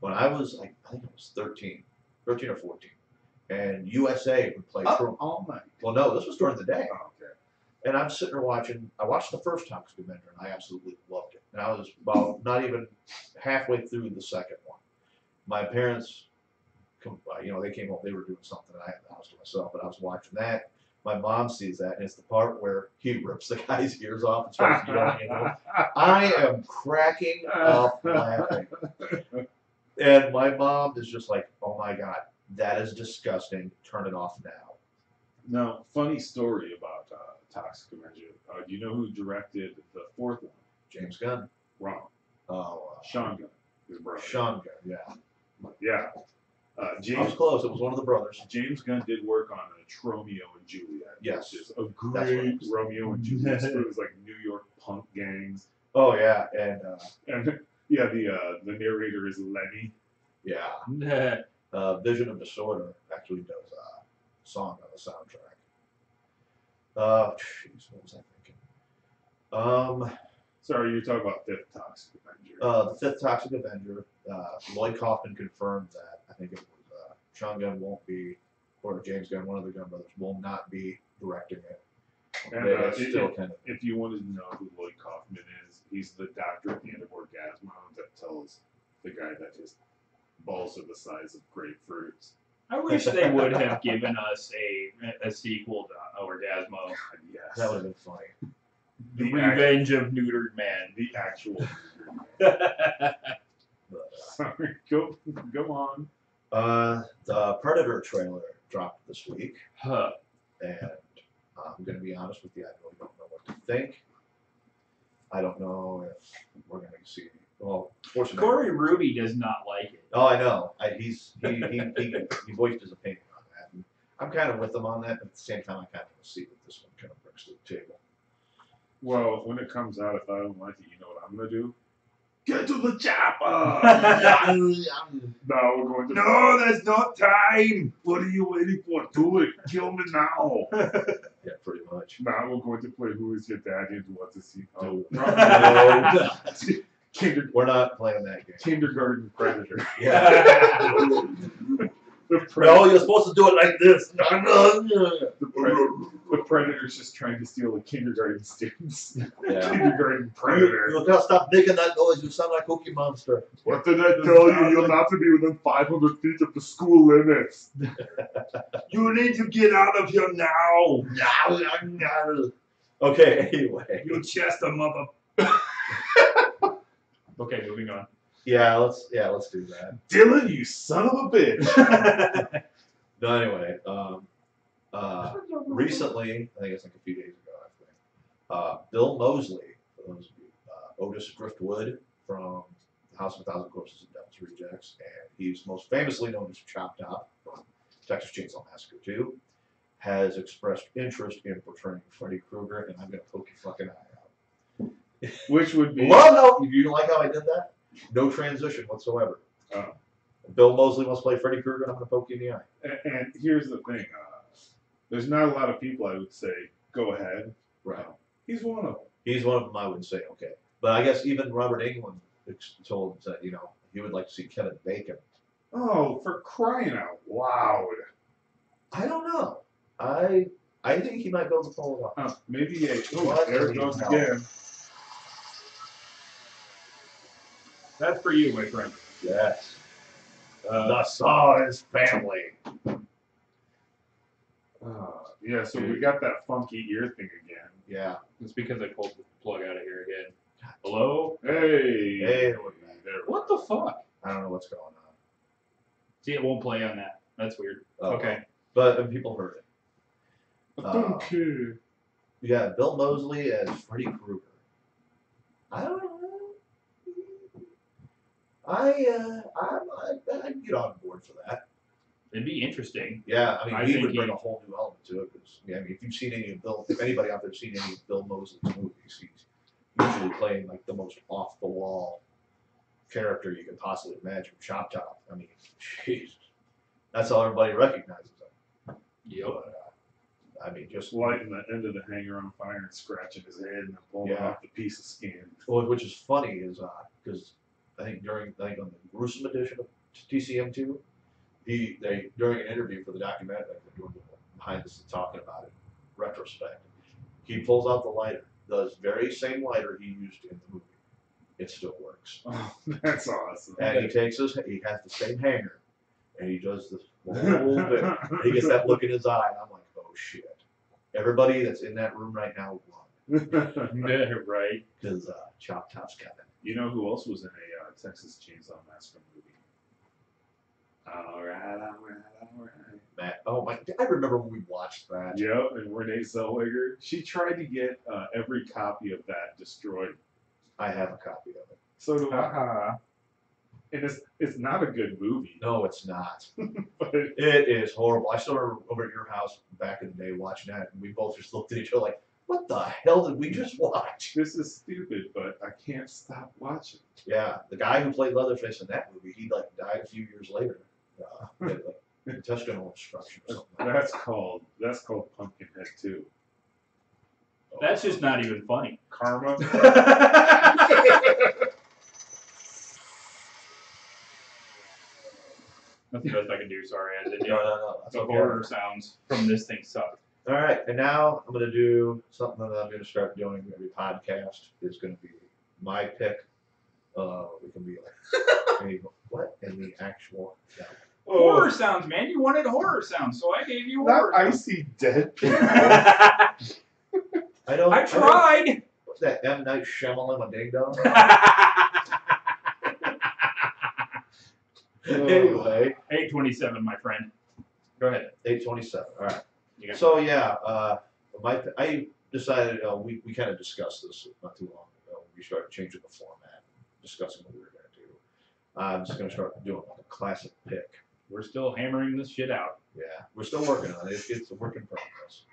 When I was like, I think I was 13 or 14, and USA would play Trauma. All night. Well, no, this was during the day. Oh, okay. And I'm sitting there watching. I watched the first Toxic Avenger, and I absolutely loved it. And I was about not even halfway through the second one. My parents, they came home. They were doing something, and I had the house to myself. But I was watching that. My mom sees that, and it's the part where he rips the guy's ears off and starts yelling at him. I am cracking up laughing. And my mom is just like, "Oh my god, that is disgusting. Turn it off now." Now, funny story about Toxic Avenger. Do you know who directed the fourth one? James Gunn. Wrong. Oh, Sean Gunn, his brother. Sean Gunn. Yeah. Yeah. I was James close. It was one of the brothers. James Gunn did work on Romeo and Juliet. Yes. Which is a That's what great it was. Romeo and Juliet. It was like New York punk gangs. Oh yeah, and And yeah, the narrator is Lenny. yeah, Vision of Disorder actually does a song on the soundtrack. Jeez, what was I thinking? Sorry, you're talking about Fifth Toxic Avenger. The fifth Toxic Avenger. Lloyd Kaufman confirmed that. I think it was Sean Gunn won't be, or James Gunn, one of the Gunn brothers, will not be directing it. And It's still kind of. if you wanted to know who Lloyd Kaufman is, he's the doctor at the end of Orgasmo that tells the guy that his balls are the size of grapefruits. I wish they would have given us a sequel to Orgasmo. Yes. That would have been funny. The Revenge of Neutered Man. The actual. But, Sorry, go on. the Predator trailer dropped this week, Huh. and I'm going to be honest with you, I really don't know what to think. I don't know if we're going to see. Well, fortunately, Corey Ruby does not like it. Oh, I know. He voiced his opinion on that. And I'm kind of with him on that, but at the same time, I kind of want to see what this one kind of brings to the table. Well, when it comes out, if I don't like it, you know what I'm gonna do? Get to the chopper! Now we're going to. No, there's no time. What are you waiting for? Do it. Kill me now. Yeah, pretty much. Now we're going to play Who Is Your Daddy and What's a Secret? Oh, No, we're not playing that game. Kindergarten Predator. Yeah. No, you're supposed to do it like this. The predator's just trying to steal the kindergarten students. Yeah. Kindergarten predator. You gotta stop making that noise. You sound like Cookie Monster. What did I tell you? You'll not to be within 500 feet of the school limits. You need to get out of here now. Okay, anyway. You chest a mother. Okay, moving on. Yeah, let's do that. Dylan, you son of a bitch. No, anyway, recently, I think it's like a few days ago, Bill Moseley, for those of you, Otis Driftwood from the House of a Thousand Corpses and Devil's Rejects, and he's most famously known as Chop Top from Texas Chainsaw Massacre 2, has expressed interest in portraying Freddy Krueger, and I'm gonna poke your fucking eye out. Which would be. Well, no, you don't like how I did that? No transition whatsoever. Oh. Bill Moseley wants to play Freddy Krueger, and I'm gonna poke you in the eye. And here's the thing. There's not a lot of people I would say, go ahead. Right. He's one of them. He's one of them I would say, okay. But I guess even Robert Englund told us that, he would like to see Kevin Bacon. Oh, for crying out loud. I don't know. I think he might be able to pull it off. Maybe a. What? There it goes No. again. That's for you, my friend. Yes. The Saw is family. Yeah, so we got that funky ear thing again. Yeah. It's because I pulled the plug out of here again. Hello? Hey. Hey, look at that. There. What the fuck? I don't know what's going on. See, it won't play on that. That's weird. Oh, Okay. But people heard it. I don't care. Yeah, Bill Moseley as Freddy Krueger. I don't know. I'd get on board for that. It'd be interesting. Yeah, I mean, I he think would bring he- a whole new element to it. Because, I mean, if you've seen any of Bill, if anybody out there's seen any of Bill Moseley's movies, he's usually playing like the most off the wall character you can possibly imagine. Chop Top. I mean, jeez, that's how everybody recognizes him. Yep. But, I mean, just Lighting the end of the hanger on fire and scratching his head and pulling Yeah. off the piece of skin. well, which is funny is because I think on the gruesome edition of TCM2, they during an interview for the documentary, they're doing behind the scenes talking about it, retrospect. He pulls out the lighter, the very same lighter he used in the movie. It still works. Oh, that's awesome. And he he has the same hanger, and he does the whole bit. And he gets that look in his eye, and I'm like, oh shit. Everybody that's in that room right now, run. Yeah, right. Because Chop Top's coming. You know who else was in a Texas Chainsaw Massacre movie? All right. Matt, oh my, I remember when we watched that. Yep, and Renee Zellweger. She tried to get every copy of that destroyed. I have a copy of it. So do I. Uh-huh. And it's not a good movie. No, it's not. But It is horrible. I still remember over at your house back in the day watching that, and we both just looked at each other like, what the hell did we just watch? this is stupid, but I can't stop watching. Yeah, the guy who played Leatherface in that movie, he like died a few years later. He had like intestinal obstruction or something. That's called Pumpkinhead 2. That's just not even funny. Karma. That's the best I can do. Sorry, I did. No, that's The okay. horror sounds from this thing suck. All right, and now I'm going to do something that I'm going to start doing every podcast. Is going to be my pick. We can be like, hey, what in the actual? Yeah. Horror sounds, man. You wanted horror sounds, so I gave you Not horror. icy dead people. I I don't. tried. What's that? M. Night Shyamalan Ding Dong. Anyway, 827, my friend. Go ahead. 8:27. All right. You got So yeah, I decided we kind of discussed this not too long ago. We started changing the format, discussing what we were going to do. I'm just going to start doing like a classic pick. We're still hammering this shit out. Yeah, we're still working on it. It's a work in progress.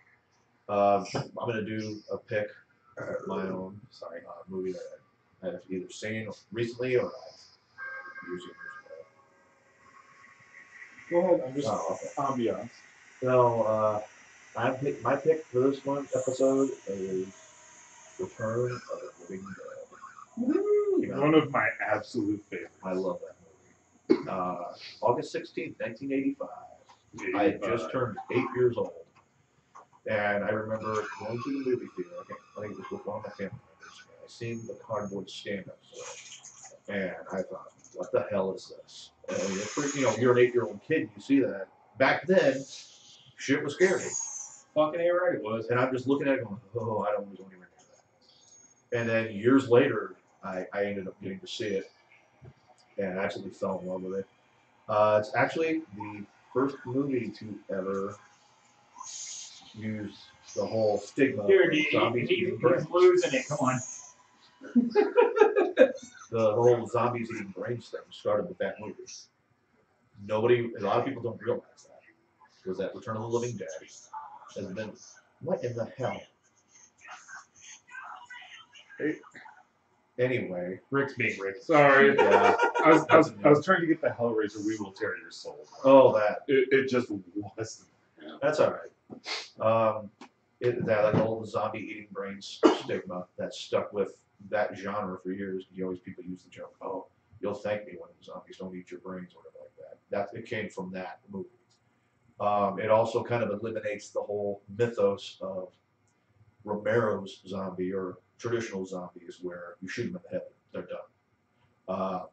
I'm going to do a pick of my own movie that I've either seen recently or I've used years ago. Go ahead. I'm just Oh, okay. ambiance. So, my pick for this month's episode is Return of the Living Dead. One of my absolute favorites. I love that movie. August 16th, 1985. I had just turned 8 years old. And I remember going to the movie theater. I think it was with one of my family members. And I seen the cardboard stand-up store. And I thought, what the hell is this? And you're an 8-year-old kid, you see that. Back then, shit was scary. Fucking A right it was. And I'm just looking at it going, oh, I don't want to go anywhere near that. And then years later, I ended up getting to see it. And I absolutely fell in love with it. It's actually the first movie to ever use the whole stigma Dude, of zombies eating he's brains. losing it. Come on. The whole zombies eating brains thing started with that movie. A lot of people don't realize that. Was that Return of the Living Dead has been, what in the hell? Anyway, Rick's being Rick. Sorry. yeah. I was trying to get the Hellraiser We Will Tear Your Soul. Oh, that. It just wasn't. That's all right. That whole zombie eating brains stigma that stuck with that genre for years. People use the joke, oh, you'll thank me when zombies don't eat your brains or whatever like that. It came from that movie. It also kind of eliminates the whole mythos of Romero's zombie or traditional zombies where you shoot them in the head, they're done. A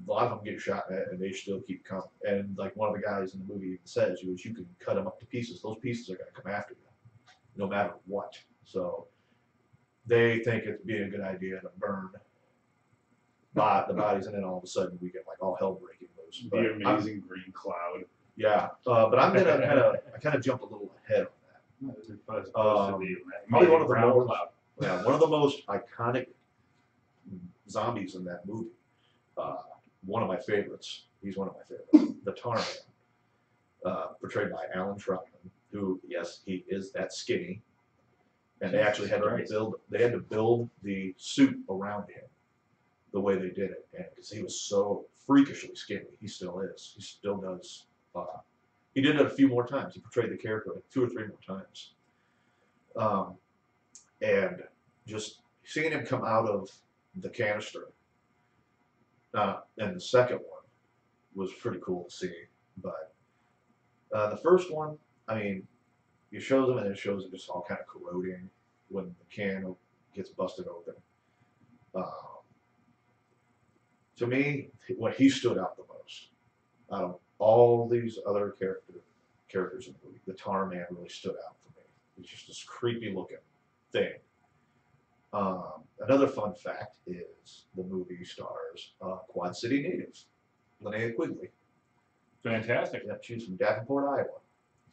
lot of them get shot at and they still keep coming. And like one of the guys in the movie even says, you can cut them up to pieces. Those pieces are going to come after you, no matter what. So they think it'd be a good idea to burn the bodies, and then all of a sudden we get like all hell breaking loose. The amazing green cloud. Yeah, but I'm gonna kind of jump a little ahead on that. Probably one of the most iconic zombies in that movie. One of my favorites. He's one of my favorites. The Tar Man, portrayed by Alan Troutman, who, yes, he is that skinny, and they actually had to build the suit around him the way they did it, and because he was so freakishly skinny, he still is. He still does. He did it a few more times. He portrayed the character like 2 or 3 more times. And just seeing him come out of the canister, and the second one was pretty cool to see. But the first one, I mean, it shows him and it shows him just all kind of corroding when the can gets busted open. To me, what he stood out the most out of all these other characters in the movie, the Tar Man really stood out for me. He's just this creepy looking thing. Another fun fact is the movie stars Quad City native, Linnea Quigley. Fantastic. Yep, she's from Davenport, Iowa.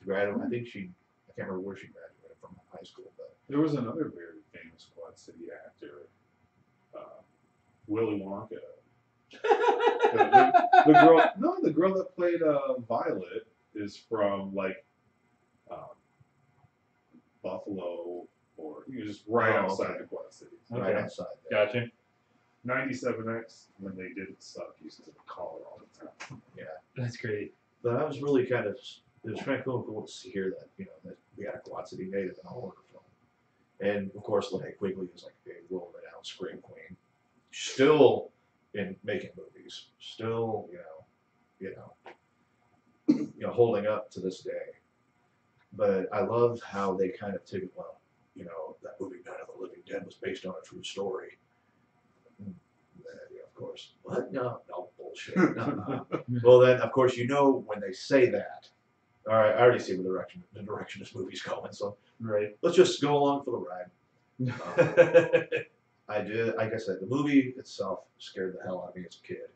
I can't remember where she graduated from high school, but There was another very famous Quad City actor, Willy Wonka. The girl that played Violet is from like Buffalo, or just right outside the Quad Cities. right Okay. outside there. Gotcha. 97X, when they did it suck, used to call her all the time. That's great. But I was really it was kind of cool to hear that, that we had a Quad City native in a horror film. And of course, Linnea Quigley is like a world-renowned scream queen. Still in making movies, still, holding up to this day. But I loved how they kind of took it, that movie Night of the Living Dead was based on a true story. Of course. What? No, bullshit. No. Well, then, of course, when they say that, all right, I already see the direction this movie's going, so Right. let's just go along for the ride. Like I said, the movie itself scared the hell out of me as a kid.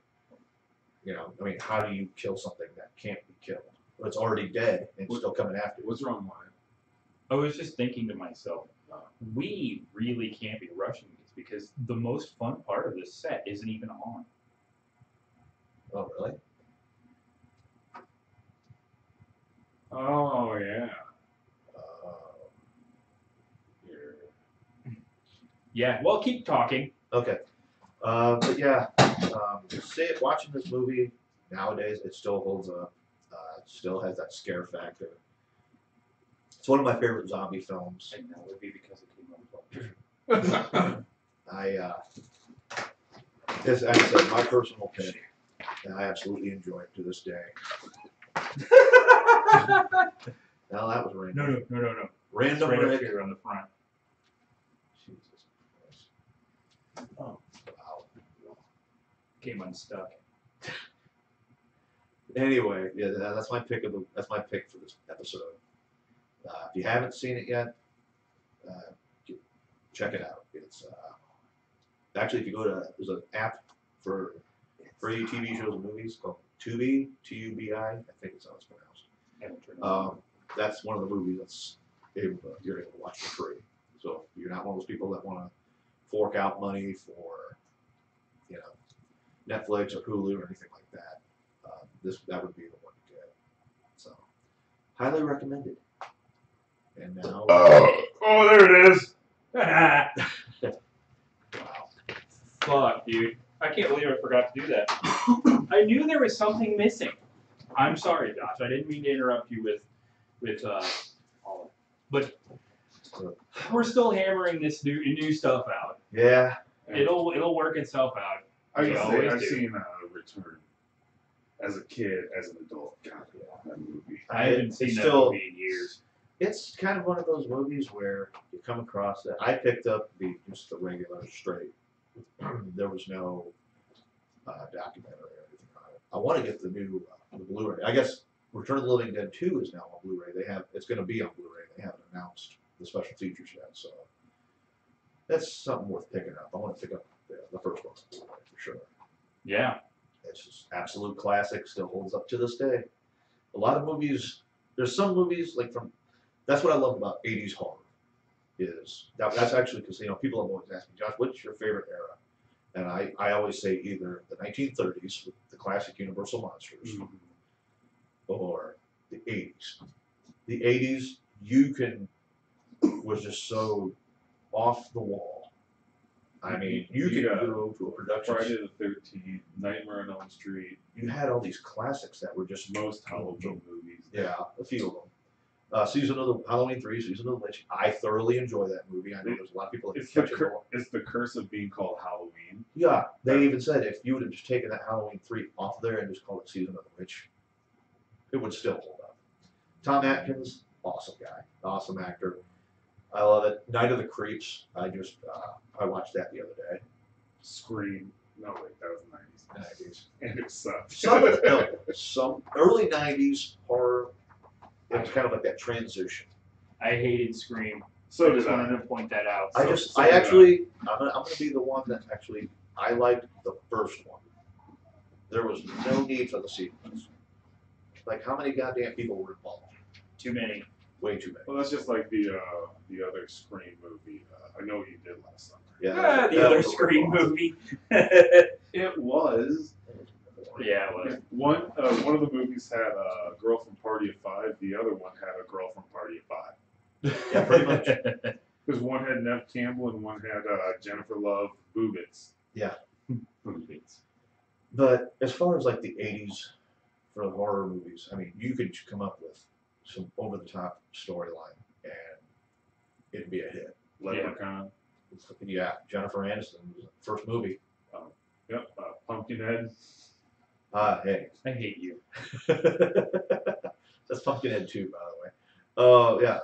How do you kill something that can't be killed? Well, it's already dead and still coming after you. What's wrong, Ryan? I was just thinking to myself, we really can't be rushing these because the most fun part of this set isn't even on. Oh, really? Oh, yeah. Yeah, well, keep talking. Okay. But yeah, watching this movie nowadays, it still holds up. It still has that scare factor. It's one of my favorite zombie films. And that would be because it came on. As I said, my personal opinion, and I absolutely enjoy it to this day. Now that was random. No. It's Random right up Rick. here on the front. Jesus Christ. Oh, Wow. came unstuck. Anyway, yeah, that's my pick that's my pick for this episode. If you haven't seen it yet, check it out. It's actually, if you go to, there's an app for free TV shows and movies called Tubi, T-U-B-I. I think it's how it's pronounced. That's one of the movies that's you're able to watch for free. So if you're not one of those people that want to fork out money for, Netflix or Hulu or anything like that, that would be the one to get. So highly recommended. And now, Oh, there it is. Ah, wow. fuck, dude. I can't believe I forgot to do that. I knew there was something missing. I'm sorry, Josh. I didn't mean to interrupt you with all. But we're still hammering this new stuff out. Yeah. It'll work itself out. I We can say always I've do. seen Return as a kid, as an adult. God, yeah, that movie. I haven't seen It's that still- movie in years. It's kind of one of those movies where you come across it. I picked up just the regular straight. There was no documentary or anything on it. I want to get the new the Blu-ray. I guess Return of the Living Dead 2 is now on Blu-ray. It's going to be on Blu-ray. They haven't announced the special features yet, so that's something worth picking up. I want to pick up the first one on Blu-ray for sure. Yeah. It's just absolute classic. Still holds up to this day. A lot of movies. There's some movies that's what I love about 80s horror. That's actually because people have always asked me, Josh, what's your favorite era? And I always say either the 1930s with the classic Universal monsters, or the 80s. The 80s, was just so off the wall. I mean, you could go to a production. Friday the 13th, Nightmare on Elm Street, You had all these classics that were just most Halloween movies. Yeah, a few of them. Season of the Halloween 3, Season of the Witch. I thoroughly enjoy that movie. I know there's a lot of people that It's the, catch it. it's the curse of being called Halloween. Yeah, they even said if you would have just taken that Halloween 3 off there and just called it Season of the Witch, it would still hold up. Tom Atkins, awesome guy, awesome actor. I love it. Night of the Creeps. I watched that the other day. Scream. No, wait, that was the 90s. 90s. And it sucked. Some early 90s horror. It was kind of like that transition. I hated Scream. So I just did I. wanted to point that out. I'm gonna be the one that actually I liked the first one. There was no need for the sequels. Like how many goddamn people were involved? Too many. Way too many. Well, that's just like the other Scream movie. I Know What You Did Last Summer. Yeah, The that other was a Scream rip-off. movie. It was. Yeah, it was. One of the movies had a girl from Party of Five. The other one had a girl from Party of Five. Yeah, pretty much. Because one had Nev Campbell and one had Jennifer Love Boobits. Movies. But as far as like the 80s for the horror movies, I mean, you could come up with some over-the-top storyline and it'd be a hit. Leprechaun. Yeah, Jennifer Aniston's first movie. Yep. Pumpkinhead. Hey. I hate you. That's Pumpkinhead 2, by the way. Yeah,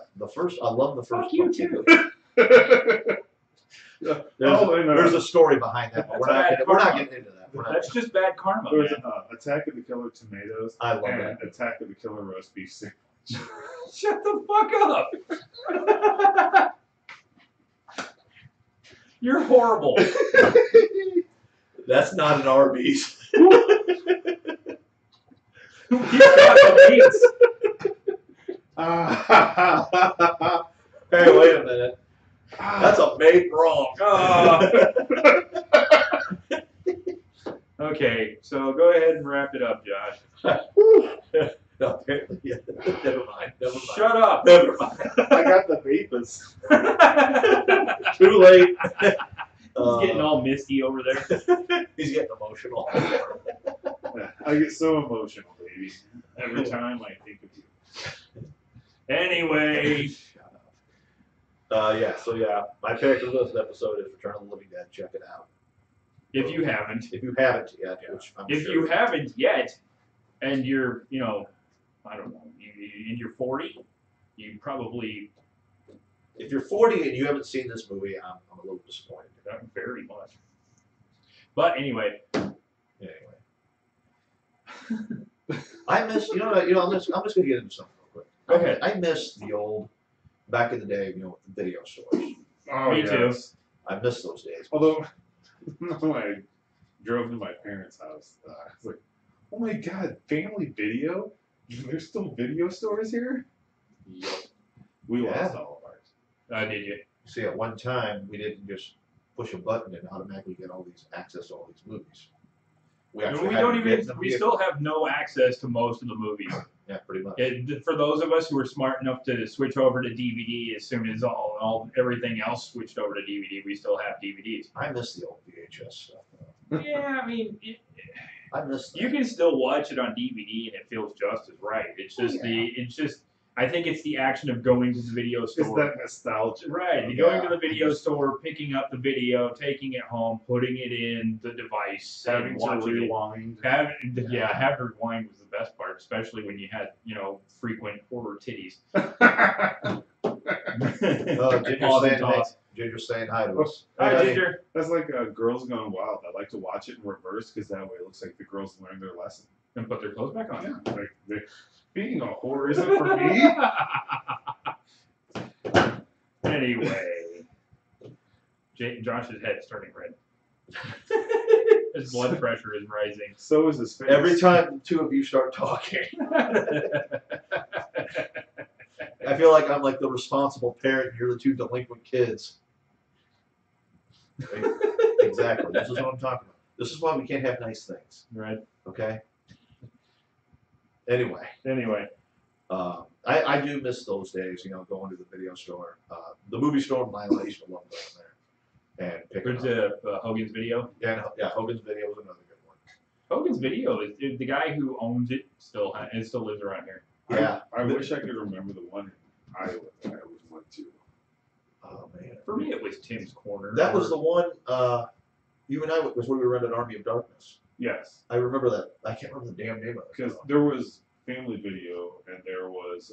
I love the first Fuck you Pumpkinhead. too. There's a story behind that, but we're not getting into that. We're not- That's just bad karma, There was man. Attack of the Killer Tomatoes I love and that. Attack of the Killer Roast Beef Sandwich. Shut the fuck up. You're horrible. That's not an Arby's. You got the meats. Hey, wait a minute. That's a made wrong. Okay, so go ahead and wrap it up, Josh. No, apparently, yeah. Never mind. Shut up. Never mind. I got the vapors. Too late. He's getting all misty over there. He's getting emotional. I get so emotional, baby. Every time I think of you. Anyway, my pick for this episode is Return of the Living Dead. Check it out. if you haven't, If you haven't yet, which I'm if sure. you haven't yet, and you're, I don't know, and you're 40, you probably If you're 40 and you haven't seen this movie, I'm a little disappointed. very much. But anyway, Anyway, I miss I'm just gonna get into something real quick. Go ahead. I miss the old back in the day, with the video stores. Oh, Me too. yes. I miss those days. Although, when I drove to my parents' house, I was like, oh my god, Family Video? There's still video stores here? Yup. We Yeah. lost all of ours. did you? See, at one time we didn't just push a button and automatically get all these access to all these movies. We And actually we had don't to even. get them We here. still have no access to most of the movies. Yeah, pretty much. For those of us who were smart enough to switch over to DVD as soon as everything else switched over to DVD, we still have DVDs. I miss the old VHS stuff. Yeah, I mean, I miss you that. can still watch it on DVD and it feels just as right. It's just I think it's the action of going to the video It's store. that nostalgia. Right, Yeah. going to the video store, picking up the video, taking it home, putting it in the device, Having and to watching it. rewind. Having to rewind was the best part, especially when you had, frequent horror titties. Pause and toss. Ginger's saying hi to us. Hi, Hey, Ginger. That's like Girls Gone Wild. I like to watch it in reverse because that way it looks like the girls learn their lesson. And put their clothes back on. Yeah, being a whore isn't for me. Anyway, Josh's head's turning red. His blood pressure is rising. So is his face. Every time the two of you start talking, I feel like I'm like the responsible parent and you're the two delinquent kids. Right? Exactly. This is what I'm talking about. This is why we can't have nice things. Right. Okay? Anyway, I do miss those days, going to the video store. The movie store in Mile, I used to love going there and picking Where's up. Hogan's Video? Yeah, Hogan's Video was another good one. Hogan's Video is the guy who owns it still lives around here. Yeah. I wish I could remember the one in Iowa that I always went to. Oh, man. For me, it was Tim's Corner. That was the one, you and I, was where we rented Army of Darkness. Yes, I remember that. I can't remember the damn name of it. because there was Family Video and there was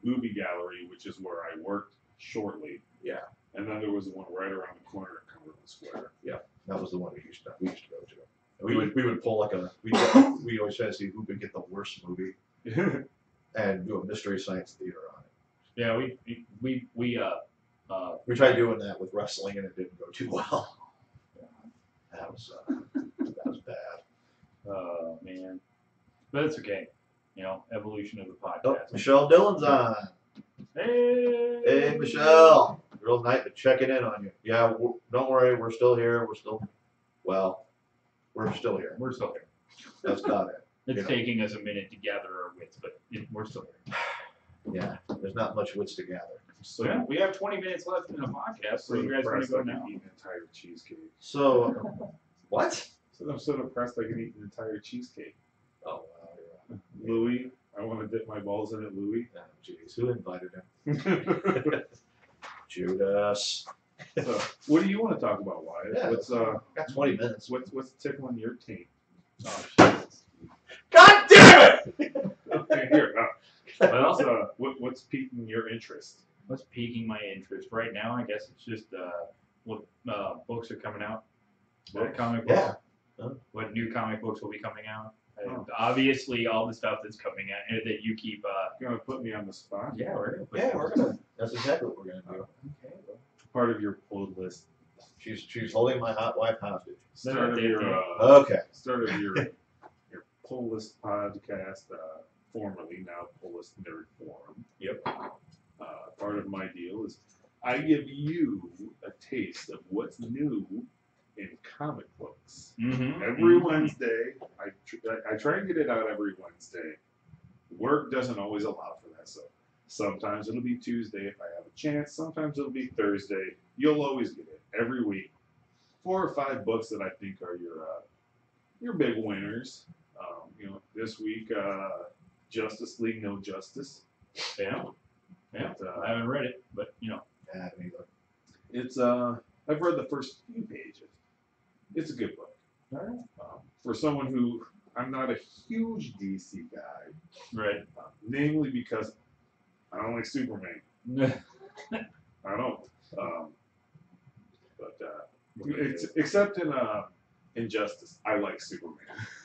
Movie Gallery, which is where I worked shortly. Yeah. And then there was the one right around the corner at Cumberland Square. That was the one we used to go to. And we would pull we always try to see who could get the worst movie and do a Mystery Science Theater on it. Yeah, we We tried doing that with wrestling and it didn't go too well. That was bad. Oh man, but it's okay. Evolution of the Oh, podcast. Michelle Dillon's on. Hey, Hey, Michelle. Real nice to checking in on you. Yeah, don't worry. We're still here. We're still here. We're still here. That's about it. It's taking us a minute to gather our wits, but we're still here. Yeah, there's not much wits to gather. So, Yeah, we have 20 minutes left in the podcast, so you guys want to go now? Eat an entire cheesecake. So, what? So I'm so depressed I can eat an entire cheesecake. Oh, wow. Louis, I want to dip my balls in it, Louis. Oh, jeez. Who invited him? Judas. So, what do you want to talk about, Wyatt? Yeah. What's Got 20 minutes. what's tickling your taint? Oh, Jesus. God damn it! Okay, here. Well, What's piquing your interest? what's piquing my interest right now? I guess it's just what books are coming out. What comic books? Yeah. What new comic books will be coming out? Oh. Obviously, all the stuff that's coming out that you keep. You're gonna put me on the spot. Yeah, we're gonna put Yeah, we're gonna. That's exactly what we're gonna do. Okay, well, Part of your pulled list. She's holding my hot wife hostage. Start of your Okay. start of your pull list podcast, formerly now pull list nerd forum. Yep. Part of my deal is I give you a taste of what's new in comic books. Mm-hmm. Every Wednesday, I try and get it out every Wednesday. Work doesn't always allow for that, so sometimes it'll be Tuesday if I have a chance. Sometimes it'll be Thursday. You'll always get it every week. 4 or 5 books that I think are your big winners. This week, Justice League No Justice. Yeah. Yeah. I haven't read it, but Yeah, neither. It's I've read the first few pages. It's a good book. For someone who I'm not a huge DC guy, Right. namely because I don't like Superman. I don't. Except in Injustice, I like Superman.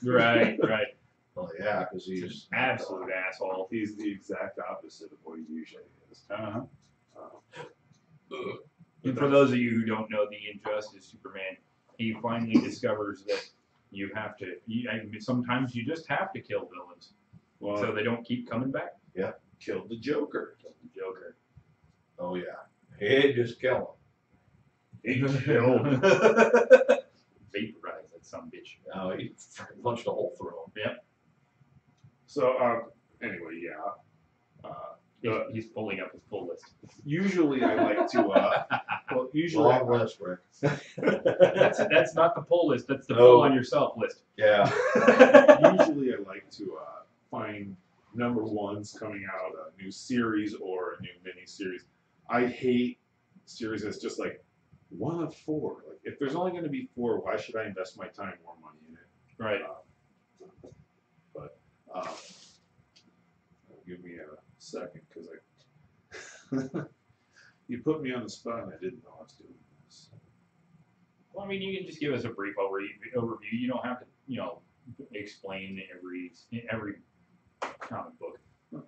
Right. Right. Well, yeah, because He's he's an absolute asshole. He's the exact opposite of what he usually is. Uh-huh. Um, And for those of you who don't know the Injustice Superman, he finally discovers that you have to. Sometimes you just have to kill villains, well, so they don't keep coming back. killed the Joker. Kill the Joker. oh yeah, he just kill He him. killed him. Vaporize that some bitch. No, he fucking punched a hole through him. So anyway, yeah. He's pulling up his pull list. Usually I like to. Well, usually. Long list, Rick. That's not the pull list. That's the No. pull on yourself list. Yeah. Usually I like to find number ones coming out, a new series or a new mini series. I hate series that's just like 1 of 4. Like if there's only going to be 4, why should I invest my time or money in it? Right. But give me a second because you put me on the spot and I didn't know I was doing this. Well, I mean, you can just give us a brief overview. You don't have to, explain every comic book.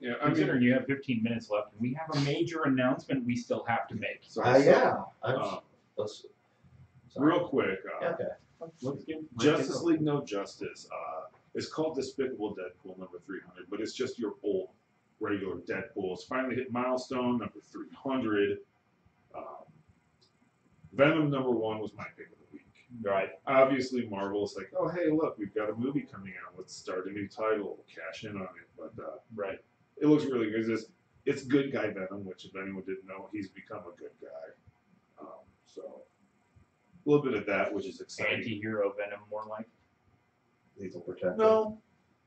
Yeah, Considering you have 15 minutes left, and we have a major announcement we still have to make. Yeah. Let's. Real quick, Okay. Let's give Justice League No Justice is called Despicable Deadpool number 300, but it's just your old regular Deadpool. It's finally hit milestone number 300. Venom number 1 was my pick of the week. Right. Obviously, Marvel's like, oh, hey, look, we've got a movie coming out. Let's start a new title, cash in on it. But Right. it looks really good. It's good guy Venom, which if anyone didn't know, he's become a good guy. So a little bit of that, which is exciting. Anti-hero Venom, more like. Lethal Protector. No,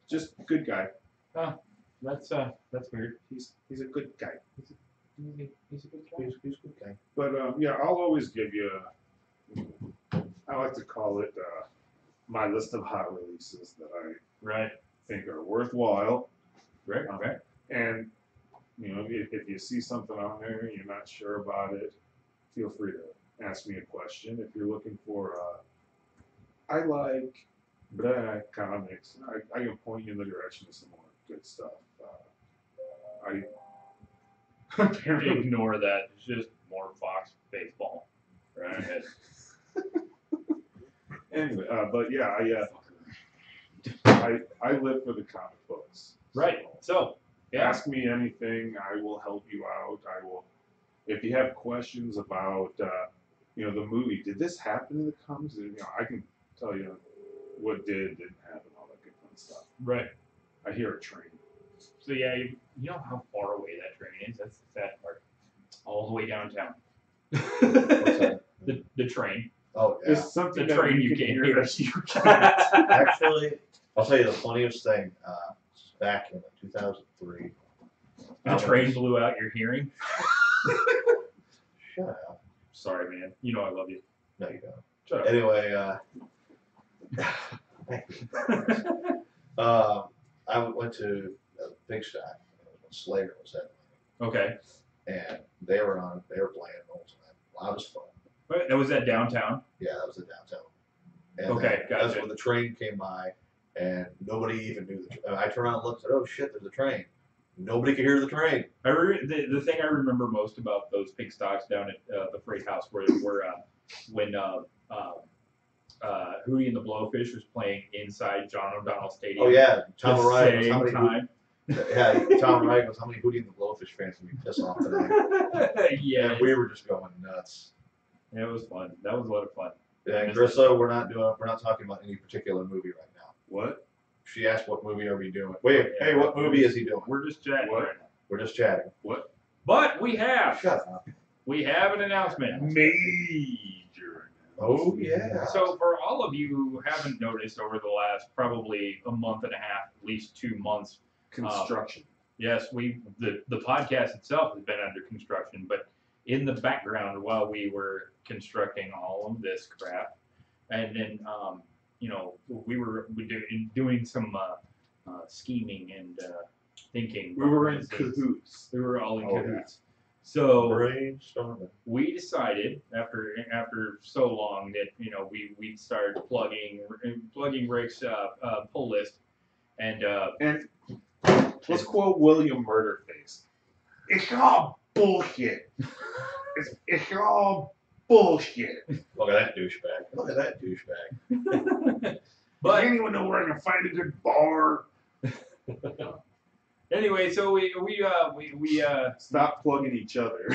just good guy. That's weird. He's a good guy. He's a good guy. He's a good guy. But yeah, I'll always give you. I like to call it my list of hot releases that I Right. think are worthwhile. Right. Right. And if you see something on there you're not sure about it, feel free to ask me a question. If you're looking for, I like comics, I can point you in the direction of some more good stuff. Ignore that. It's just more Fox baseball. Right. Anyway, but yeah, I live for the comic books. Right. So, yeah. Ask me anything. I will help you out. I will. If you have questions about, the movie, did this happen in the comics? I can tell you what didn't happen, all that good fun stuff. Right. I hear a train. So yeah, you know how far away that train is. That's the sad part. All the way downtown. What's that? The train. Oh yeah. It's something The that train you you can can't hear. hear. That you can't. Actually, I'll tell you the funniest thing. Back in 2003. The train blew out your hearing. Shut up. Sorry, man. You know I love you. No, you don't. Shut up. Anyway, I went to Big Shot when Slayer was at, Okay. and they were playing Rolls. A lot of fun. That was at downtown. Yeah, that was in downtown. And Okay, that's gotcha. when the train came by, and nobody even knew I turned around and looked and said, "Oh shit, there's a train." Nobody could hear the train. The thing I remember most about those pig stocks down at the Freight House were when Hootie and the Blowfish was playing inside John O'Donnell Stadium. Oh yeah, Tom The Ryan goes, same how many time. Tom Ryan goes, how many Hootie and the Blowfish fans can we piss off today? Yeah. And we were just going nuts. It was fun. That was a lot of fun. And Grissa, we're not talking about any particular movie right now. What? She asked what movie are we doing? Wait, Yeah. hey, what movie is he doing? We're just chatting What? right now. We're just chatting. What? But we have Shut up. an announcement. Major. Oh yeah. So for all of you who haven't noticed over the last probably a month and a half, at least 2 months, Construction. yes, the podcast itself has been under construction, but in the background while we were constructing all of this crap, and then we were doing some scheming and thinking. We were in behind the scenes. cahoots. We were all in Oh, yeah. cahoots. So Brainstorming. we decided after so long that we'd start plugging Rick's pull list, and And let's quote William Murderface. It's all bullshit. It's all bullshit. Look at that douchebag. Look at that douchebag. but Does anyone know where I can find a good bar? anyway, so we Stop plugging each other.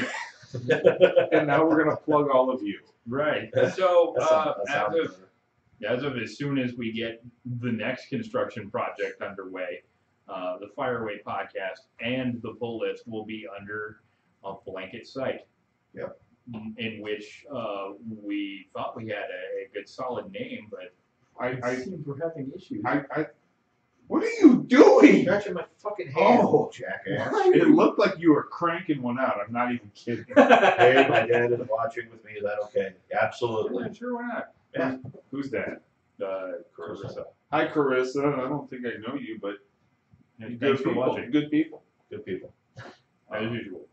And now we're gonna plug all of you. right. So That sounds better. as soon as we get the next construction project underway, the Fireway podcast and the pull list will be under a blanket site. Yep. In which we thought we had a good solid name, but I seems we're having issues. what are you doing? Scratching my fucking hand, Oh. jackass. It looked like you were cranking one out. I'm not even kidding. Hey, my dad is watching with me. Is that okay? Absolutely. Yeah, sure, why not? Yeah. Who's that? Carissa. Hi, Carissa. I don't think I know you, but Thanks good for people. watching. Good people. Good people. As usual.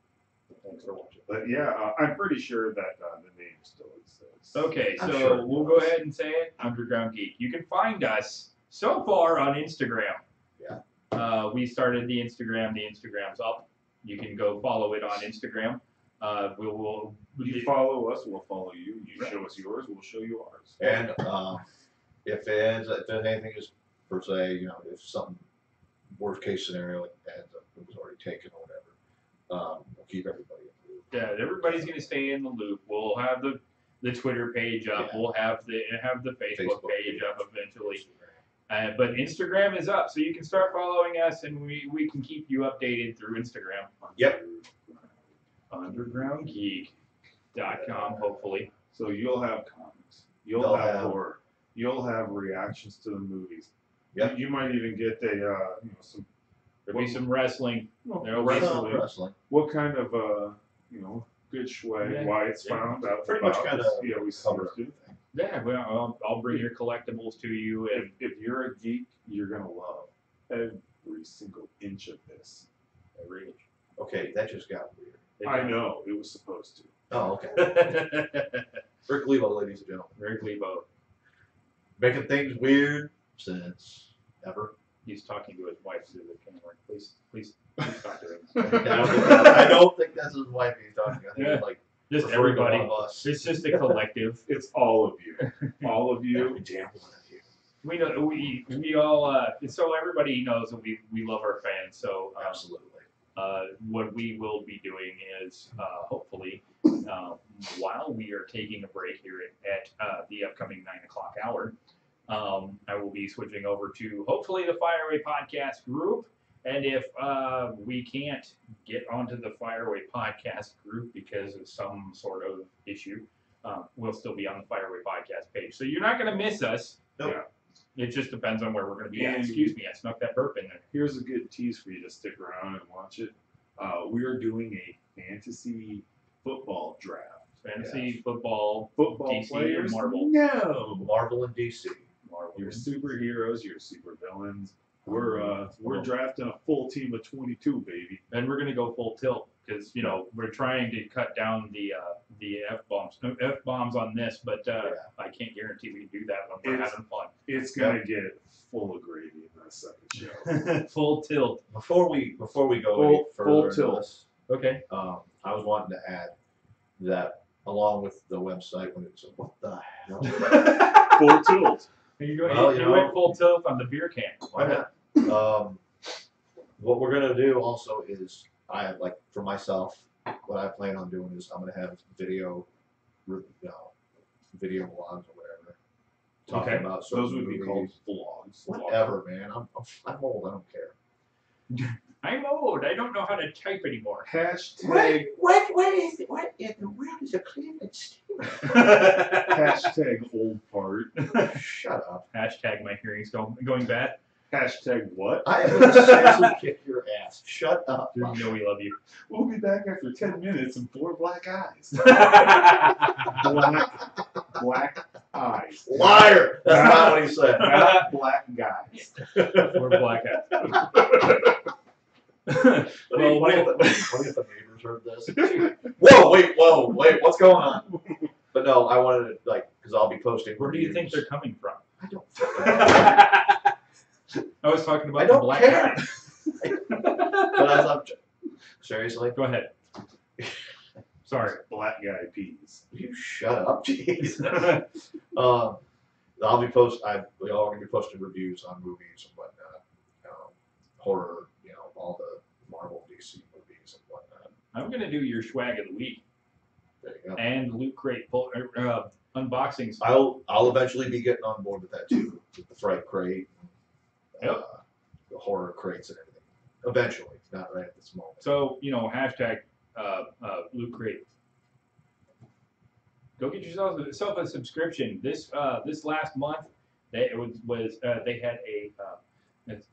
Thanks for watching. But yeah, I'm pretty sure that the name still exists. Okay, I'm so sure it we'll does. go ahead and say it. Underground Geek. You can find us so far on Instagram. Yeah. We started the Instagram. The Instagram's up. You can go follow it on Instagram. We'll You follow us, we'll follow you. You show us yours, we'll show you ours. And if there's anything is per se, if something worst case scenario ends up it was already taken or whatever, we'll keep everybody in the loop. Yeah, everybody's gonna stay in the loop. We'll have the Twitter page up. Yeah. We'll have the Facebook page up eventually. Instagram. But Instagram is up, so you can start following us, and we can keep you updated through Instagram. Yep. UndergroundGeek.com, hopefully. So you'll have comics. You'll They'll have have- horror. You'll have reactions to the movies. Yep. You might even get some There'll be some wrestling. There'll be wrestling. Wrestling. What kind of good swag, Yeah. why it's Yeah. found out. Pretty much about kind of us. Yeah, we cover seem to. everything. Yeah, well, I'll bring your collectibles to you, and If you're a geek, you're gonna love every single inch of this. every Okay, that just got weird. I know it was supposed to. Oh, okay. Rick Levo, ladies and gentlemen. Rick Lebo. Making things weird since ever. He's talking to his wife through the camera. Please talk to him. I don't think that's his wife he's talking. I think it's like Just referring to everybody. one of us. It's just a collective. It's all of you. All of you. Every damn one of you. We know we all so everybody knows that we love our fans. So Absolutely. what we will be doing is hopefully while we are taking a break here at the upcoming 9 o'clock hour, I will be switching over to hopefully the Fireway Podcast group. And if we can't get onto the Fireway Podcast group because of some sort of issue, we'll still be on the Fireway Podcast page. So you're not going to miss us. Nope. Yeah. It just depends on where we're going to be at. And- Excuse me, I snuck that burp in there. Here's a good tease for you to stick around and watch it. We are doing a fantasy football draft. Fantasy football, Football DC or players? Marvel? No. Marvel and DC. Marvel. Your superheroes, your supervillains. We're drafting a full team of 22, baby. And we're gonna go full tilt because we're trying to cut down the f bombs on this, but I can't guarantee we can do that when we're It's- having fun. It's gonna get full of gravy in that second show. Full tilt. Before we go any Full further into tilt. this, Okay. I was wanting to add that along with the website when it's what the hell? Full tilt. You Well, you went know- full tilt on the beer can. Why not? What we're gonna do also is I have for myself, what I plan on doing is I'm gonna have video vlogs or whatever. Talking Okay. about certain Those would be called movies. vlogs. Whatever, man. I'm old. I don't care. I'm old. I don't know how to type anymore. Hashtag What in the world is a Cleveland Steamer? hashtag old part. Shut up. Hashtag my hearing's going bad. Hashtag what? I am gonna seriously kick your ass. Shut up. You know we love you. We'll be back after 10 minutes and 4 black eyes. Black eyes. Liar! That's not what he said. Not black guys. We're black hats. Well, what if the neighbors heard this? Whoa, wait, what's going on? But no, I wanted to, like, because I'll be posting. where do you think reviews. they're coming from? I don't. I was talking about I the don't black care. guys. But as I'm seriously, Go ahead. Sorry. Black guy peas. you shut up, jeez. I'll be we all gonna be posting reviews on movies and whatnot, horror, all the Marvel, DC movies and whatnot. I'm gonna do your swag of the week There you go. and Loot Crate unboxings. I'll eventually be getting on board with that too, with the Fright Crate, Yep. the horror crates and everything. Eventually, not right at this moment. So hashtag Loot Crate. Go get yourself a subscription. This last month, they had a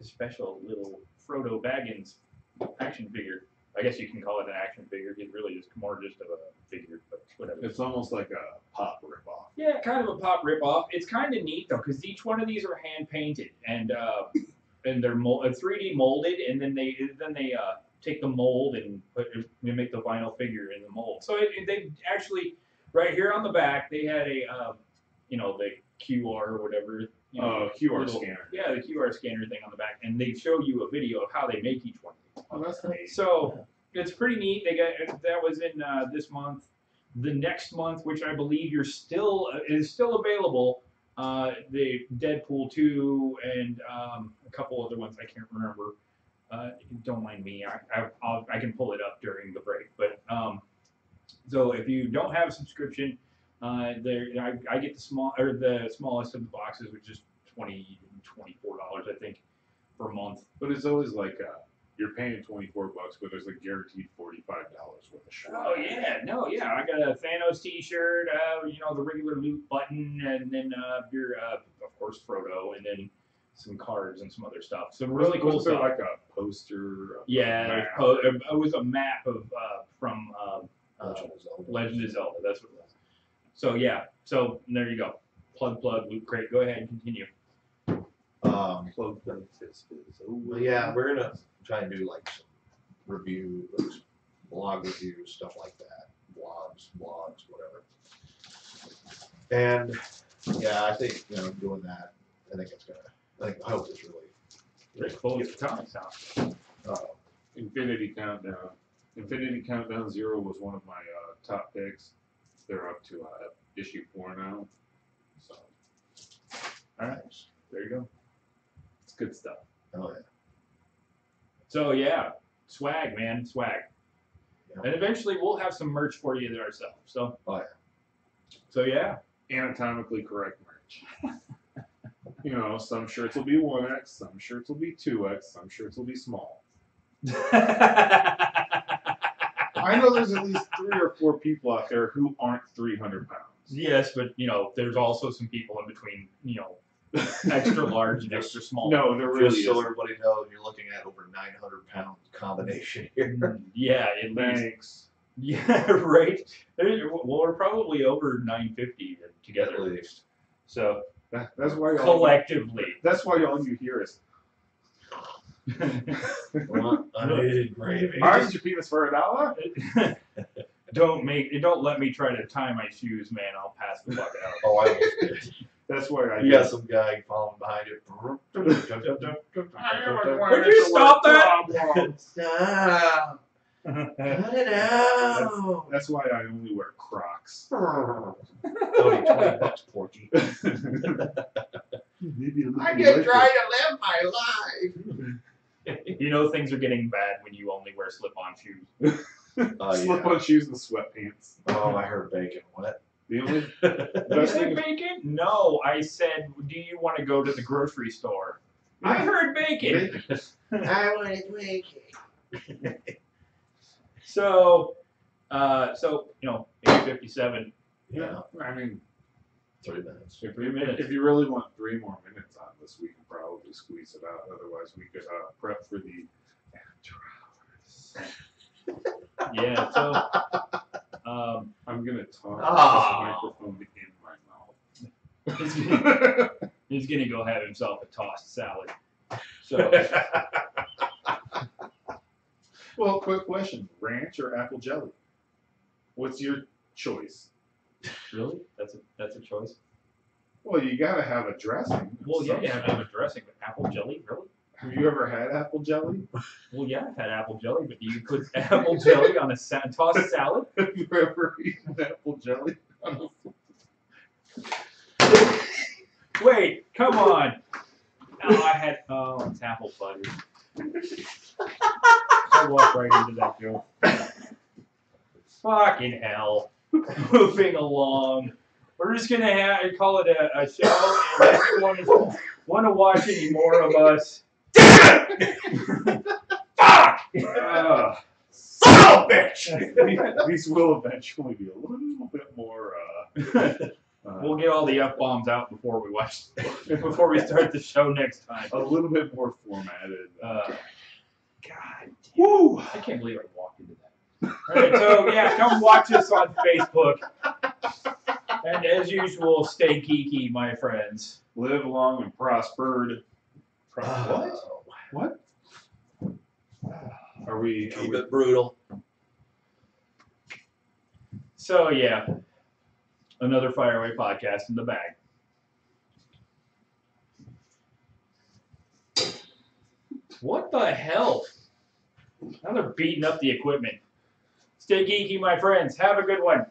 special little Frodo Baggins action figure. I guess you can call it an action figure. It's really just more just of a figure, but whatever. It's almost like a pop ripoff. Yeah, kind of a pop ripoff. It's kind of neat though, because each one of these are hand painted and they're 3D molded, and then they take the mold and make the vinyl figure in the mold. So they actually right here on the back they had a the QR or whatever. QR scanner. Yeah, the QR scanner thing on the back, and they show you a video of how they make each one. Oh, that's neat. So it's pretty neat. That was in this month. The next month, which I believe is still available, the Deadpool 2 and a couple other ones I can't remember. Don't mind me. I can pull it up during the break. But so if you don't have a subscription, I get the smallest of the boxes, which is $24, I think, per month. But it's always like you're paying $24, but there's a guaranteed $45 worth of shit. Oh yeah, no, yeah. I got a Thanos T-shirt, the regular loot button, and then of course Frodo, and then some cards and some other stuff. Some really cool Was there stuff. like a poster? Yeah, it was a map of from Legend of Zelda. That's what it was. So yeah, so there you go. Plug Loot Crate. Go ahead and continue. Well, yeah, we're gonna try and do like some blog reviews, stuff like that, blogs, whatever. And yeah, I think doing that, I hope it's really Fully Atomic sound. Infinity Countdown. Infinity Countdown 0 was one of my top picks. They're up to issue 4 now. So, All right, there you go. it's good stuff. Oh yeah. So yeah, swag, man, swag. Yeah. And eventually we'll have some merch for you there ourselves. So. Oh, yeah. So yeah. Anatomically correct merch. Some shirts will be 1X, some shirts will be 2X, some shirts will be small. I know there's at least 3 or 4 people out there who aren't 300 pounds. Yes, but there's also some people in between, extra large and extra small. No, there really Just is. so everybody knows, you're looking at over 900-pound combination here. Yeah, at least. Thanks. Yeah, right. Well, we're probably over 950 together. At least. So That's why collectively. That's why all you hear is. Unneeded gravy. Ours your penis for $1? Don't let me try to tie my shoes, man. I'll pass the fuck out. Oh, I almost did. That's why You got some guy following behind you. Would you stop that? Stop. Cut it out. That's why I only wear Crocs. Only $20, Porky. I get trying to live my life. Things are getting bad when you only wear slip-on shoes. Slip-on shoes and sweatpants. Oh, I heard bacon. What? The only You best said thing. bacon? No, I said, do you want to go to the grocery store? I heard bacon. I wanted bacon. So 8:57. Yeah, I mean, 3 minutes. 3 minutes. if you really want 3 more minutes on this, we can probably squeeze it out. Otherwise, we could prep for the after hours. Yeah. So I'm gonna talk Ah. with this microphone in my mouth. He's gonna go have himself a tossed salad. So Well, quick question: ranch or apple jelly? What's your choice? really, that's a choice. Well, you gotta have a dressing. of Well, yeah, some you have to sort. have a dressing, but apple jelly, really? Have you ever had apple jelly? Well, yeah, I've had apple jelly, but do you put apple jelly on a tossed salad? Have you ever eaten apple jelly? Wait, come on. It's apple butter. I walked right into that joke. Fucking hell. Moving along. We're just gonna call it a show, and if you want to watch any more of us. Fuck! Son of a bitch! These will eventually be a little bit more. We'll get all the F-bombs out before we before we start the show next time. a little bit more formatted. God damn. Woo! I can't believe I walked into that. Alright, so yeah, come watch us on Facebook. And as usual, stay geeky, my friends. Live long and prospered. What? What? Are we? Keep it brutal. So yeah, another Fireaway podcast in the bag. What the hell? Now they're beating up the equipment. Stay geeky, my friends. Have a good one.